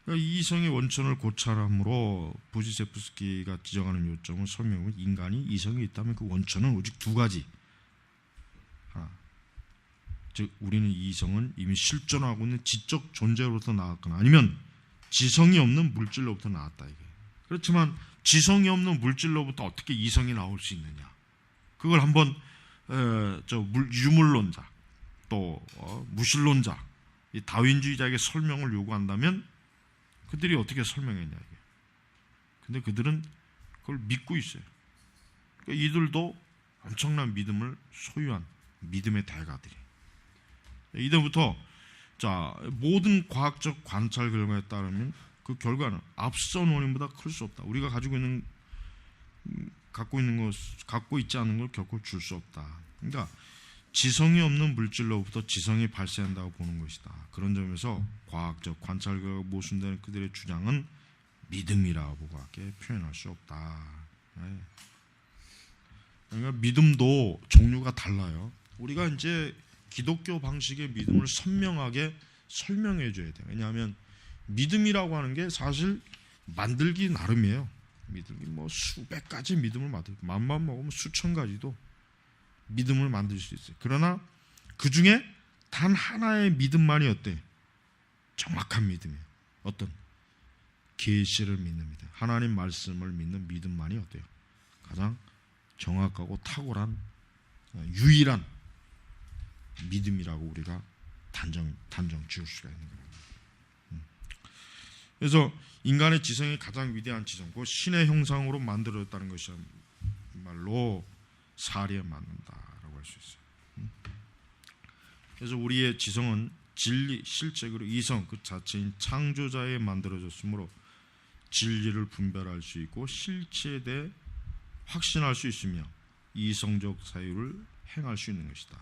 이성의 원천을 고찰함으로 부지세프스키가 지적하는 요점은 설명은 인간이 이성이 있다면 그 원천은 오직 2가지. 즉 우리는 이성은 이미 실존하고 있는 지적 존재로부터 나왔거나 아니면 지성이 없는 물질로부터 나왔다. 이게. 그렇지만 지성이 없는 물질로부터 어떻게 이성이 나올 수 있느냐? 그걸 한번 유물론자 또 무신론자 이 다윈주의자에게 설명을 요구한다면 그들이 어떻게 설명했냐 이게. 근데 그들은 그걸 믿고 있어요. 그러니까 이들도 엄청난 믿음을 소유한 믿음의 대가들이. 이때부터 모든 과학적 관찰 결과에 따르면 그 결과는 앞선 원인보다 클 수 없다. 우리가 갖고 있지 않은 걸 결코 줄 수 없다. 그러니까 지성이 없는 물질로부터 지성이 발생한다고 보는 것이다. 그런 점에서 과학적 관찰 결과가 모순되는 그들의 주장은 믿음이라고밖에 표현할 수 없다. 그러니까 믿음도 종류가 달라요. 우리가 이제 기독교 방식의 믿음을 선명하게 설명해 줘야 돼요. 왜냐하면 믿음이라고 하는 게 사실 만들기 나름이에요. 믿음이 수백 가지 믿음을 만들고 맘만 먹으면 수천 가지도 믿음을 만들 수 있어요. 그러나 그 중에 단 하나의 믿음만이 어때? 정확한 믿음이에요. 어떤? 계시를 믿는 믿음, 하나님 말씀을 믿는 믿음만이 어때요? 가장 정확하고 탁월한 유일한 믿음이라고 우리가 단정 지을 수가 있는 거예요. 그래서 인간의 지성이 가장 위대한 지성, 그 신의 형상으로 만들어졌다는 것이 말로 사리에 맞는다라고 할 수 있어요. 그래서 우리의 지성은 진리, 실제로 이성 그 자체인 창조자에 만들어졌으므로 진리를 분별할 수 있고 실체에 대해 확신할 수 있으며 이성적 사유를 행할 수 있는 것이다.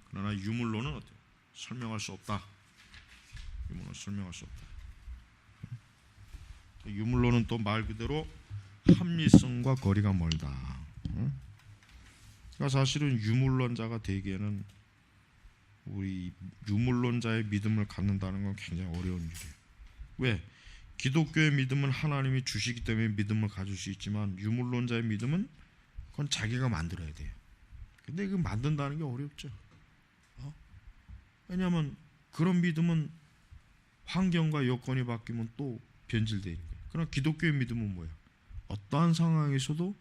그러나 유물론은 어때요? 설명할 수 없다. 유물론은 설명할 수 없다. 유물론은 또 말 그대로 합리성과 거리가 멀다. 그러니까 사실은 유물론자가 되기에는 우리 유물론자의 믿음을 갖는다는 건 굉장히 어려운 일이에요. 왜? 기독교의 믿음은 하나님이 주시기 때문에 믿음을 가질 수 있지만 유물론자의 믿음은 그건 자기가 만들어야 돼요. 근데 그 만든다는 게 어렵죠. 왜냐하면 그런 믿음은 환경과 여건이 바뀌면 또 변질되는 거예요. 그러나 기독교의 믿음은 뭐예요? 어떠한 상황에서도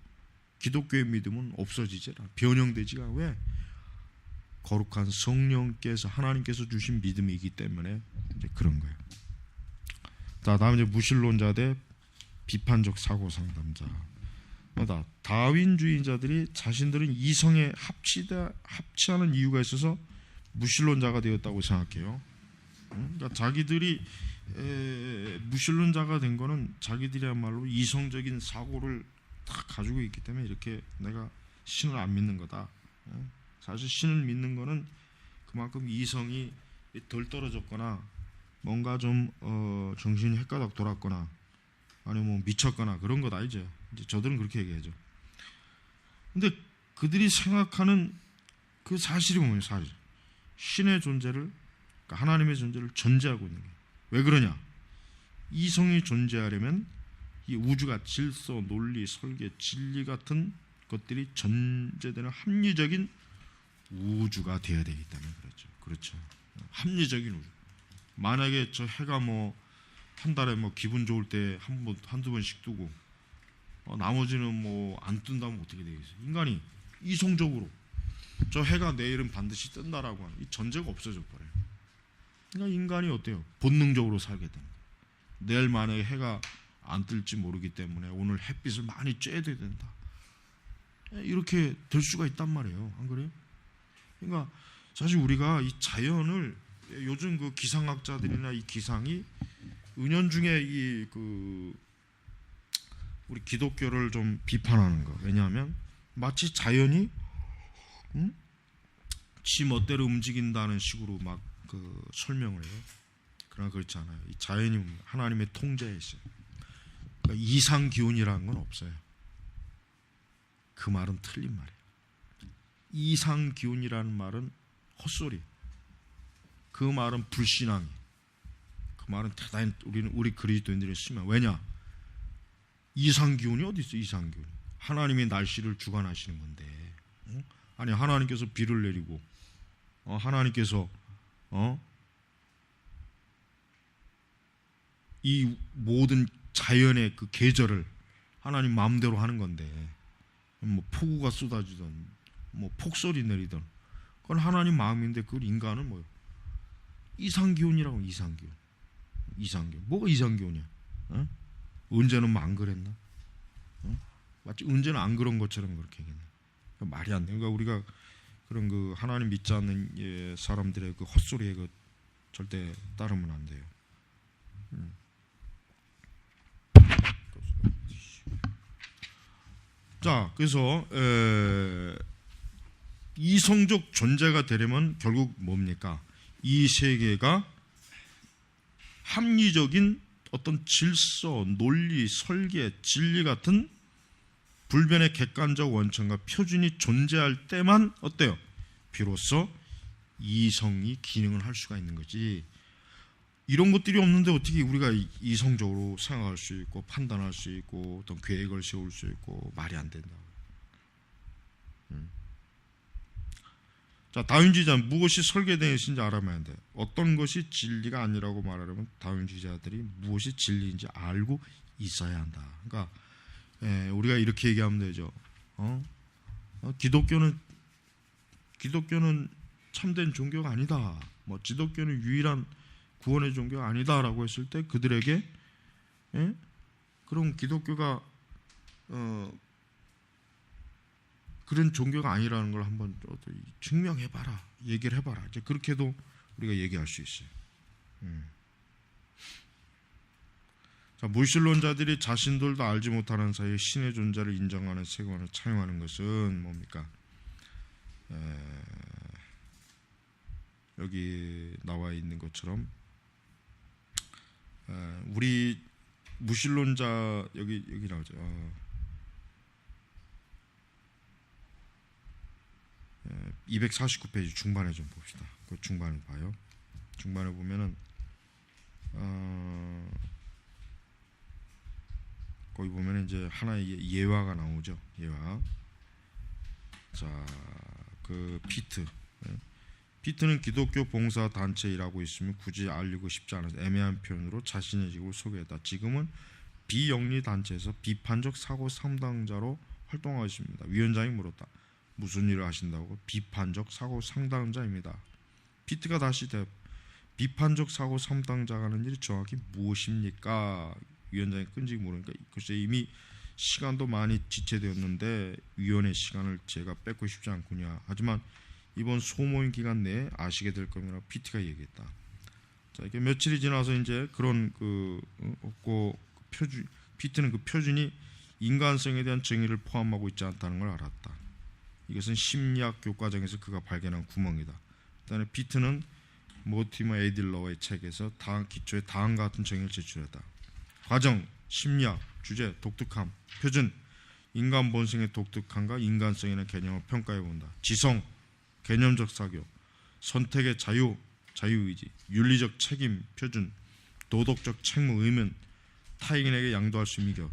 기독교의 믿음은 없어지지 않아. 변형되지가. 왜? 거룩한 성령께서 하나님께서 주신 믿음이기 때문에 이제 그런 거예요. 자, 다음 이제 무신론자 대 비판적 사고 상담자. 다윈주의자들이 자신들은 이성에 합치하는 이유가 있어서 무신론자가 되었다고 생각해요. 그러니까 자기들이 무신론자가 된 거는 자기들이야말로 이성적인 사고를 다 가지고 있기 때문에 이렇게 내가 신을 안 믿는 거다. 사실 신을 믿는 거는 그만큼 이성이 덜 떨어졌거나 뭔가 좀 정신이 헷가닥 돌았거나 아니면 뭐 미쳤거나 그런 것 아니죠. 이제 저들은 그렇게 얘기하죠. 근데 그들이 생각하는 그 사실이 뭐예요? 사실 신의 존재를, 그러니까 하나님의 존재를 전제하고 있는 거예요. 왜 그러냐? 이성이 존재하려면 이 우주가 질서, 논리, 설계, 진리 같은 것들이 전제되는 합리적인 우주가 되어야 되기 때문에 그렇죠. 그렇죠. 합리적인 우주. 만약에 저 해가 뭐 한 달에 뭐 기분 좋을 때 한두 번씩 뜨고 나머지는 뭐 안 뜬다면 어떻게 되겠어요? 인간이 이성적으로 저 해가 내일은 반드시 뜬다라고 하는 이 전제가 없어져 버려요. 그러니까 인간이 어때요? 본능적으로 살게 됩니다. 내일 만약에 해가 안 뜰지 모르기 때문에 오늘 햇빛을 많이 쬐야 된다. 이렇게 될 수가 있단 말이에요. 안 그래요? 그러니까 사실 우리가 이 자연을 요즘 그 기상학자들이나 이 기상이 은연중에 우리 기독교를 좀 비판하는 거. 왜냐하면 마치 자연이 지 멋대로 움직인다는 식으로 막 설명을 해요. 그러나 그렇지 않아요. 이 자연이 하나님의 통제에 있어요. 그러니까 이상 기온이라는 건 없어요. 그 말은 틀린 말이에요. 이상 기온이라는 말은 헛소리. 그 말은 불신앙이. 그 말은 대단히 우리 그리스도인들이 쓰면. 왜냐? 이상 기온이 어디 있어? 이상 기온. 하나님이 날씨를 주관하시는 건데. 아니 하나님께서 비를 내리고 하나님께서 이 모든 자연의 그 계절을 하나님 마음대로 하는 건데 뭐 폭우가 쏟아지든 뭐 폭설이 내리든 그건 하나님 마음인데 그걸 인간은 뭐예요? 이상기온이라고. 이상기온. 뭐가 이상기온이야? 언제는 뭐 안 그랬나? 마치 언제는 안 그런 것처럼 그렇게 얘기해. 그러니까 말이 안 돼. 그러니까 우리가 그런 그 하나님 믿지 않는 사람들의 그 헛소리에 그 절대 따르면 안 돼요. 자, 그래서 이성적 존재가 되려면 결국 뭡니까? 이 세계가 합리적인 어떤 질서, 논리, 설계, 진리 같은 불변의 객관적 원천과 표준이 존재할 때만 어때요? 비로소 이성이 기능을 할 수가 있는 거지. 이런 것들이 없는데 어떻게 우리가 이성적으로 생각할 수 있고 판단할 수 있고 어떤 계획을 세울 수 있고 말이 안 된다고. 자, 다윈주의자는 무엇이 설계되어 있는지 알아야만 돼. 어떤 것이 진리가 아니라고 말하려면 다윈주의자들이 무엇이 진리인지 알고 있어야 한다. 그러니까 우리가 이렇게 얘기하면 되죠. 기독교는 참된 종교가 아니다. 뭐 기독교는 유일한 구원의 종교가 아니다라고 했을 때 그들에게 그럼 기독교가 그런 종교가 아니라는 걸 한번 증명해봐라, 얘기를 해봐라. 이제 그렇게도 우리가 얘기할 수 있어요. 자, 무신론자들이 자신들도 알지 못하는 사이에 신의 존재를 인정하는 세계관을 차용하는 것은 뭡니까? 여기 나와 있는 것처럼 우리 무신론자 여기 나오죠. 249페이지 중반에 좀 봅시다. 그 중반을 봐요. 중반에 보면은 거기 보면 이제 하나의 예화가 나오죠. 예화. 자, 그 피트는 기독교 봉사 단체에 일하고 있으며 굳이 알리고 싶지 않아서 애매한 표현으로 자신의 직업을 소개했다. 지금은 비영리 단체에서 비판적 사고 상담자로 활동하고 있습니다. 위원장이 물었다. 무슨 일을 하신다고? 비판적 사고 상담자입니다. 피트가 다시 비판적 사고 상담자가 하는 일이 정확히 무엇입니까? 위원장이 끈질기게 물으니까 글쎄 이미 시간도 많이 지체되었는데 위원의 시간을 제가 뺏고 싶지 않군요. 하지만 이번 소모임 기간 내에 아시게 될 겁니다. 피트가 얘기했다. 자, 이게 며칠이 지나서 이제 그런 피트는 그 표준이 인간성에 대한 정의를 포함하고 있지 않다는 걸 알았다. 이것은 심리학 교과정에서 그가 발견한 구멍이다. 그다음에 피트는 모티머 에딜러의 책에서 기초에 다음과 같은 정의를 제출했다. 과정, 심리학, 주제, 독특함, 표준, 인간 본성의 독특함과 인간성이라는 개념을 평가해 본다. 지성, 개념적 사교, 선택의 자유, 자유의지, 윤리적 책임, 표준, 도덕적 책무, 의문, 타인에게 양도할 수 있는 격.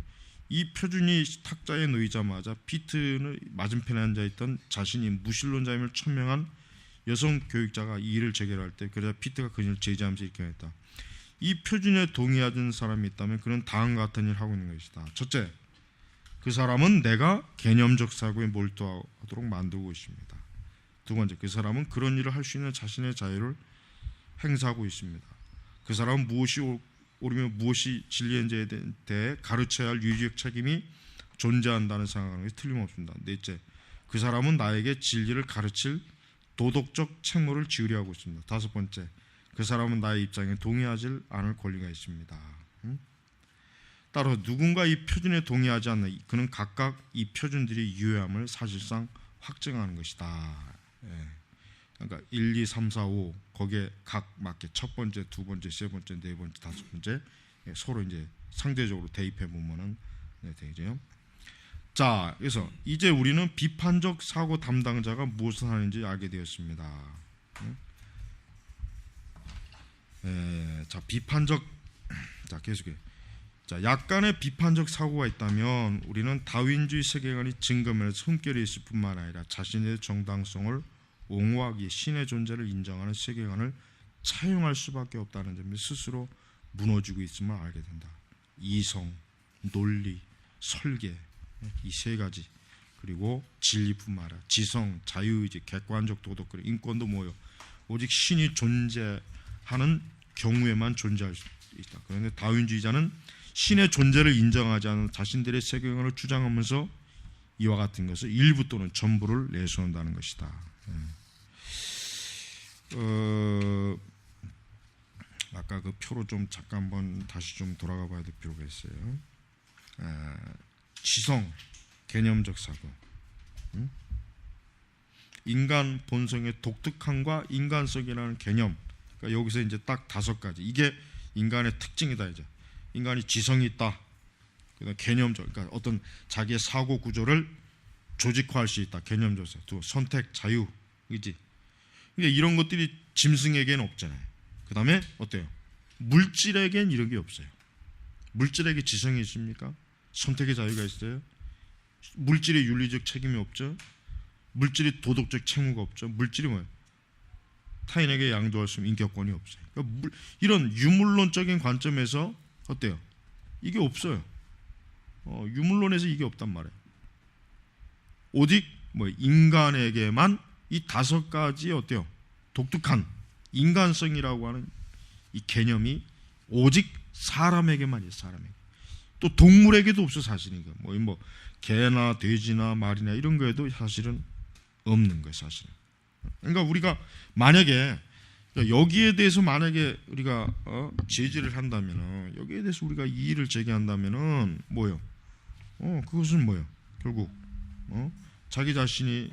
이 표준이 탁자에 놓이자마자 피트는 맞은편에 앉아있던 자신이 무신론자임을 천명한 여성 교육자가 이 일을 제기할 때 그러자 피트가 그녀를 제지하면서 이렇게 했다. 이 표준에 동의하는 사람이 있다면 그는 다음과 같은 일을 하고 있는 것이다. 첫째, 그 사람은 내가 개념적 사고에 몰두하도록 만들고 있습니다. 두 번째, 그 사람은 그런 일을 할 수 있는 자신의 자유를 행사하고 있습니다. 그 사람은 무엇이 옳으며 무엇이 진리인지에 대해 가르쳐야 할 윤리적 책임이 존재한다는 생각하는 것이 틀림없습니다. 넷째, 그 사람은 나에게 진리를 가르칠 도덕적 책무를 지으려고 있습니다. 다섯 번째, 그 사람은 나의 입장에 동의하지 않을 권리가 있습니다. 따라서 누군가 이 표준에 동의하지 않는 그는 각각 이 표준들이 유효함을 사실상 확증하는 것이다. 그러니까 1, 2, 3, 4, 5 거기에 각 맞게 첫 번째, 두 번째, 세 번째, 네 번째, 다섯 번째 서로 이제 상대적으로 대입해 보면은 되죠. 자, 그래서 이제 우리는 비판적 사고 담당자가 무엇을 하는지 알게 되었습니다. 자, 비판적, 자, 계속해. 자, 약간의 비판적 사고가 있다면 우리는 다윈주의 세계관이 증거면에서 흠결이 있을 뿐만 아니라 자신의 정당성을 옹호하기, 신의 존재를 인정하는 세계관을 차용할 수밖에 없다는 점을 스스로 무너지고 있음을 알게 된다. 이성, 논리, 설계, 이 세 가지, 그리고 진리뿐만 아니라 지성, 자유의지, 객관적 도덕, 그리고 인권도 모여 오직 신이 존재하는 경우에만 존재할 수 있다. 그런데 다윈주의자는 신의 존재를 인정하지 않는 자신들의 세계관을 주장하면서 이와 같은 것을 일부 또는 전부를 내세운다는 것이다. 아까 그 표로 좀 잠깐 한번 다시 좀 돌아가 봐야 될 필요가 있어요. 지성, 개념적 사고, 인간 본성의 독특함과 인간성이라는 개념. 그러니까 여기서 이제 딱 다섯 가지. 이게 인간의 특징이다. 이제 인간이 지성이 있다. 그다음 개념적, 그러니까 어떤 자기의 사고 구조를 조직화할 수 있다. 개념적 사고. 또 선택, 자유, 의지. 그러니까 이런 것들이 짐승에게는 없잖아요. 그 다음에 어때요? 물질에겐 이런 게 없어요. 물질에게 지성이 있습니까? 선택의 자유가 있어요? 물질의 윤리적 책임이 없죠? 물질이 도덕적 책무가 없죠? 물질이 뭐예요? 타인에게 양도할 수 있는 인격권이 없어요. 그러니까 이런 유물론적인 관점에서 어때요? 이게 없어요. 유물론에서 이게 없단 말이에요. 오직 인간에게만 이 다섯 가지 어때요? 독특한 인간성이라고 하는 이 개념이 오직 사람에게만 있어요. 사람에게. 또 동물에게도 없어 사실은. 뭐 개나 돼지나 말이나 이런 거에도 사실은 없는 거예요. 사실은. 그러니까 우리가 만약에 그러니까 여기에 대해서 만약에 우리가 제지를 한다면은, 여기에 대해서 우리가 이의를 제기한다면은 뭐요? 그것은 뭐요? 결국 자기 자신이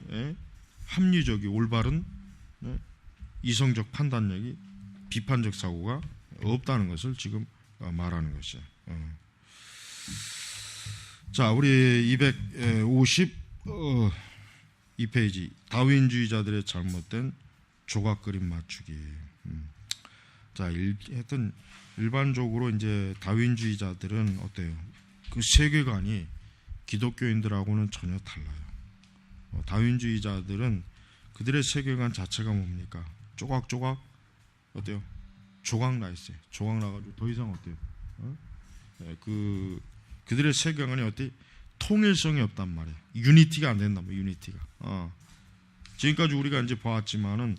합리적이 올바른 이성적 판단력이 비판적 사고가 없다는 것을 지금 말하는 것이에요. 자, 우리 252페이지 다윈주의자들의 잘못된 조각 그림 맞추기. 자, 하여튼 일반적으로 이제 다윈주의자들은 어때요? 그 세계관이 기독교인들하고는 전혀 달라요. 다윈주의자들은 그들의 세계관 자체가 뭡니까? 조각조각 어때요? 조각 나 있어요. 조각 나가지고 더 이상 어때요? 그들의 세계관이 어때? 통일성이 없단 말이에요. 유니티가 안 된단 말이에요. 유니티가. 지금까지 우리가 이제 봐왔지만은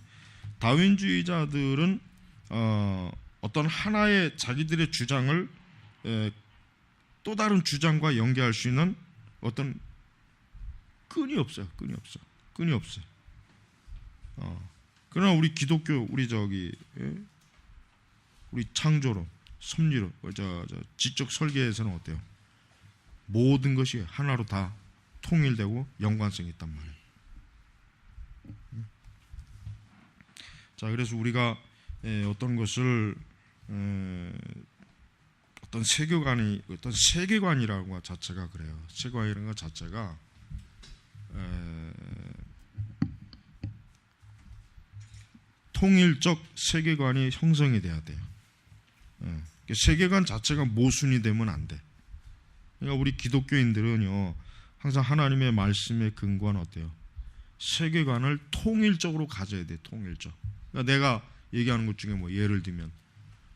다윈주의자들은 어떤 하나의 자기들의 주장을 또 다른 주장과 연계할 수 있는 어떤 끈이 없어요. 끈이 없어요. 그러나 우리 기독교, 우리 창조론, 섭리론, 지적 설계에서는 어때요? 모든 것이 하나로 다 통일되고 연관성이 있단 말이에요. 자, 그래서 우리가 어떤 것을 어떤 세계관이라는 것 자체가 그래요. 세계관이라는 것 자체가 통일적 세계관이 형성이 돼야 돼요. 세계관 자체가 모순이 되면 안 돼. 그러니까 우리 기독교인들은요, 항상 하나님의 말씀에 근거한 어때요? 세계관을 통일적으로 가져야 돼. 통일적. 그러니까 내가 얘기하는 것 중에 뭐 예를 들면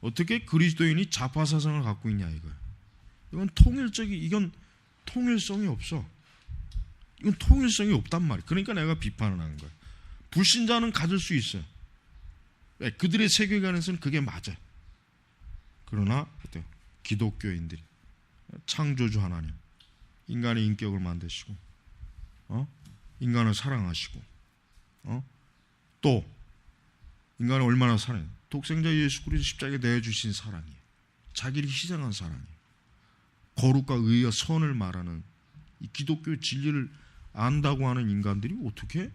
어떻게 그리스도인이 좌파 사상을 갖고 있냐 이거예요. 이건 통일성이 없어. 이건 통일성이 없단 말이에요. 그러니까 내가 비판을 하는 거예요. 불신자는 가질 수 있어요. 그들의 세계관에서는 그게 맞아요. 그러나 어때요? 기독교인들이 창조주 하나님, 인간의 인격을 만드시고 인간을 사랑하시고 또 인간을 얼마나 사랑해요? 독생자 예수 그리스도 십자가에 내어주신 사랑이에요. 자기를 희생한 사랑이에요. 거룩과 의와 선을 말하는 이 기독교 진리를 안다고 하는 인간들이 어떻게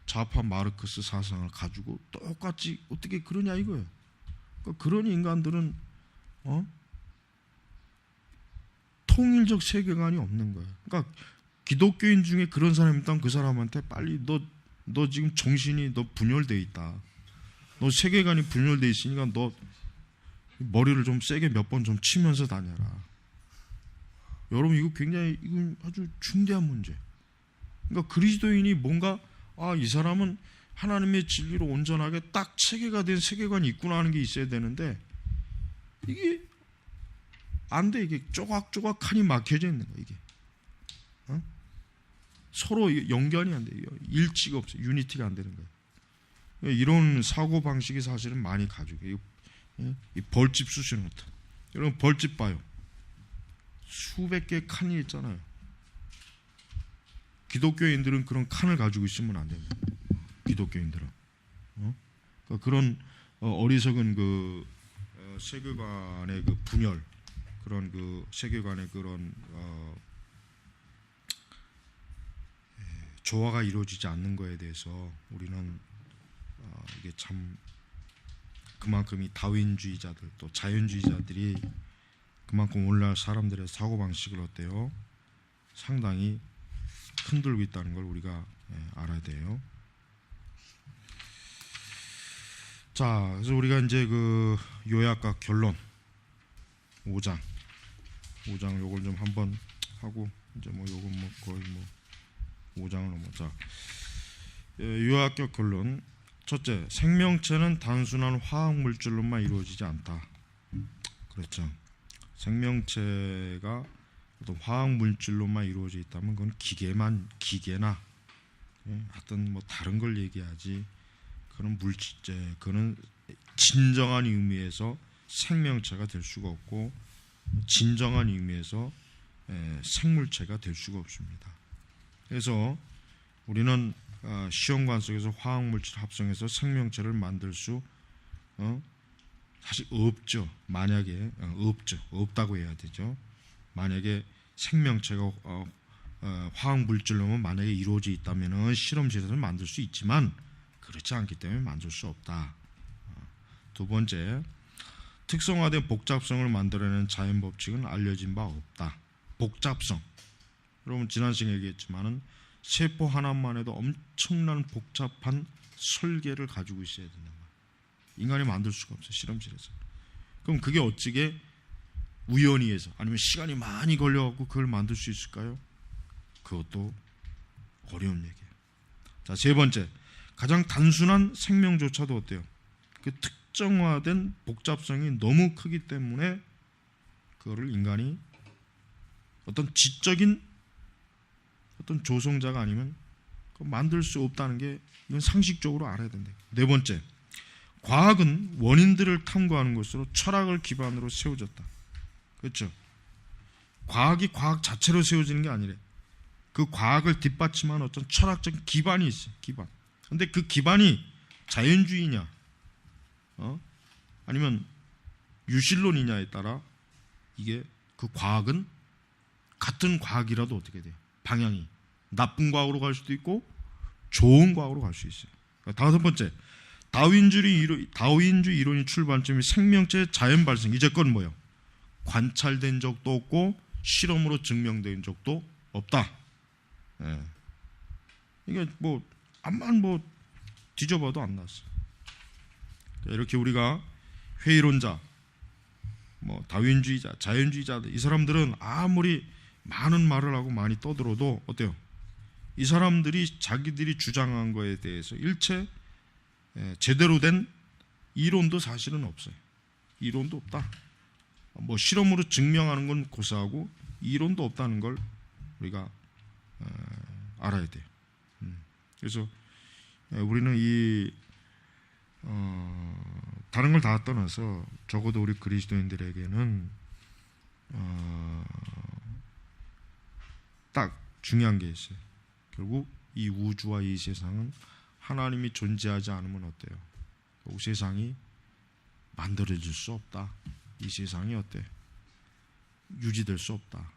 좌파 마르크스 사상을 가지고 똑같이 어떻게 그러냐 이거예요. 그러니까 그런 인간들은 통일적 세계관이 없는 거예요. 그러니까 기독교인 중에 그런 사람이 있다면 그 사람한테 빨리 너 지금 정신이 분열돼 있다. 너 세계관이 분열돼 있으니까 너 머리를 좀 세게 몇 번 좀 치면서 다녀라. 여러분 이건 아주 중대한 문제. 그러니까 그리스도인이 뭔가 이 사람은 하나님의 진리로 온전하게 딱 체계가 된 세계관이 있구나 하는 게 있어야 되는데 이게 안 돼. 이게 조각조각 칸이 막혀져 있는 거야 이게. 서로 연결이 안 돼요. 일치가 없어요. 유니티가 안 되는 거예요. 이런 사고 방식이 사실은 많이 가지고 이 벌집 쑤시는 것도. 여러분 벌집 봐요. 수백 개의 칸이 있잖아요. 기독교인들은 그런 칸을 가지고 있으면 안 됩니다. 기독교인들은 그러니까 그런 어리석은 그 세계관의 그 분열, 그런 그 세계관의 그런 조화가 이루어지지 않는 것에 대해서 우리는 이게 참 그만큼 이 다윈주의자들 또 자연주의자들이 그만큼 오늘날 사람들의 사고방식을 어때요? 상당히 흔들고 있다는 걸 우리가 알아야 돼요. 자, 그래서 우리가 이제 그 요약과 결론 5장 요걸 좀 한번 하고 이제 뭐 요건 뭐 거의 뭐 5장을 넘어자. 요약과 결론. 첫째, 생명체는 단순한 화학 물질로만 이루어지지 않다. 그렇죠. 생명체가 어떤 화학 물질로만 이루어져 있다면 그건 기계나 하여튼 뭐 다른 걸 얘기하지. 그런 물질제, 그는 진정한 의미에서 생명체가 될 수가 없고 진정한 의미에서 생물체가 될 수가 없습니다. 그래서 우리는 시험관 속에서 화학물질 합성해서 생명체를 만들 수 사실 없죠. 만약에 없다고 해야 되죠. 만약에 생명체가 화학물질로만 만약에 이루어져 있다면 실험실에서 만들 수 있지만 그렇지 않기 때문에 만들 수 없다. 두 번째, 특성화된 복잡성을 만들어내는 자연 법칙은 알려진 바 없다. 복잡성. 여러분 지난 시간에 얘기했지만은 세포 하나만 해도 엄청난 복잡한 설계를 가지고 있어야 된다. 인간이 만들 수가 없어요. 실험실에서. 그럼 그게 어찌게 우연히 해서 아니면 시간이 많이 걸려갖고 그걸 만들 수 있을까요? 그것도 어려운 얘기예요. 자, 세 번째, 가장 단순한 생명조차도 어때요? 그 특정화된 복잡성이 너무 크기 때문에 그거를 인간이 어떤 지적인 어떤 조성자가 아니면 만들 수 없다는 게 이건 상식적으로 알아야 된다. 네 번째, 과학은 원인들을 탐구하는 것으로 철학을 기반으로 세워졌다. 그렇죠? 과학이 과학 자체로 세워지는 게 아니래. 그 과학을 뒷받침하는 어떤 철학적인 기반이 있어요. 기반. 근데 그 기반이 자연주의냐, 아니면 유실론이냐에 따라 이게 그 과학은 같은 과학이라도 어떻게 돼요? 방향이 나쁜 과학으로 갈 수도 있고 좋은 과학으로 갈 수 있어요. 다섯 번째, 다윈주의 이론이 출발점이 생명체의 자연 발생. 이제껏 뭐예요? 관찰된 적도 없고 실험으로 증명된 적도 없다. 예. 이게 암만 뒤져봐도 안 나왔어. 이렇게 우리가 회의론자, 다윈주의자, 자연주의자들, 이 사람들은 아무리 많은 말을 하고 많이 떠들어도 어때요? 이 사람들이 자기들이 주장한 거에 대해서 일체 제대로 된 이론도 사실은 없어요. 이론도 없다. 실험으로 증명하는 건 고사하고 이론도 없다는 걸 우리가 알아야 돼요. 그래서 우리는 다른 걸 다 떠나서 적어도 우리 그리스도인들에게는 딱 중요한 게 있어요. 결국 이 우주와 이 세상은 하나님이 존재하지 않으면 어때요? 이 세상이 만들어질 수 없다. 이 세상이 어때? 유지될 수 없다.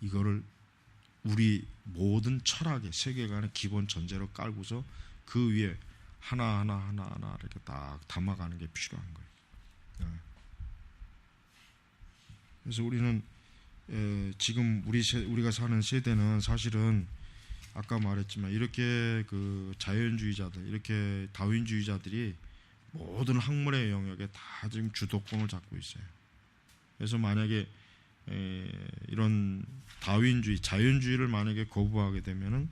이거를 우리 모든 철학의 세계관의 기본 전제로 깔고서 그 위에 하나하나 이렇게 딱 담아가는 게 필요한 거예요. 그래서 우리는 지금 우리가 사는 세대는 사실은 아까 말했지만 이렇게 그 자연주의자들, 이렇게 다윈주의자들이 모든 학문의 영역에 다 지금 주도권을 잡고 있어요. 그래서 만약에 이런 다윈주의, 자연주의를 만약에 거부하게 되면은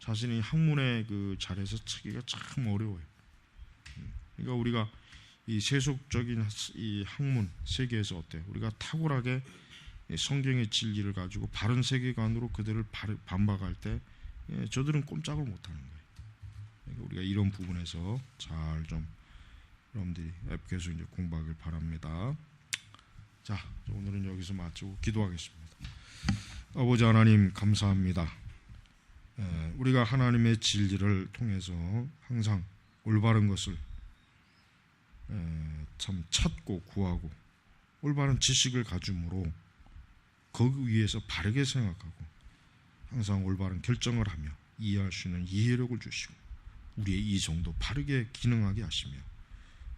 자신이 학문의 그 자리에서 서기가 참 어려워요. 그러니까 우리가 이 세속적인 이 학문 세계에서 어때요? 우리가 탁월하게 성경의 진리를 가지고 바른 세계관으로 그들을 반박할 때 저들은 꼼짝을 못하는 거예요. 그러니까 우리가 이런 부분에서 잘 좀 여러분들이 계속 이제 공부하길 바랍니다. 자, 오늘은 여기서 마치고 기도하겠습니다. 아버지 하나님 감사합니다. 우리가 하나님의 진리를 통해서 항상 올바른 것을 참 찾고 구하고 올바른 지식을 가짐으로 거기 위해서 바르게 생각하고 항상 올바른 결정을 하며 이해할 수 있는 이해력을 주시고 우리의 이성도 바르게 기능하게 하시며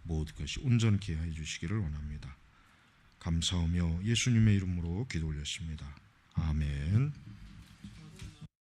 모든 것이 온전케 해 주시기를 원합니다. 감사하며 예수님의 이름으로 기도 올렸습니다. 아멘.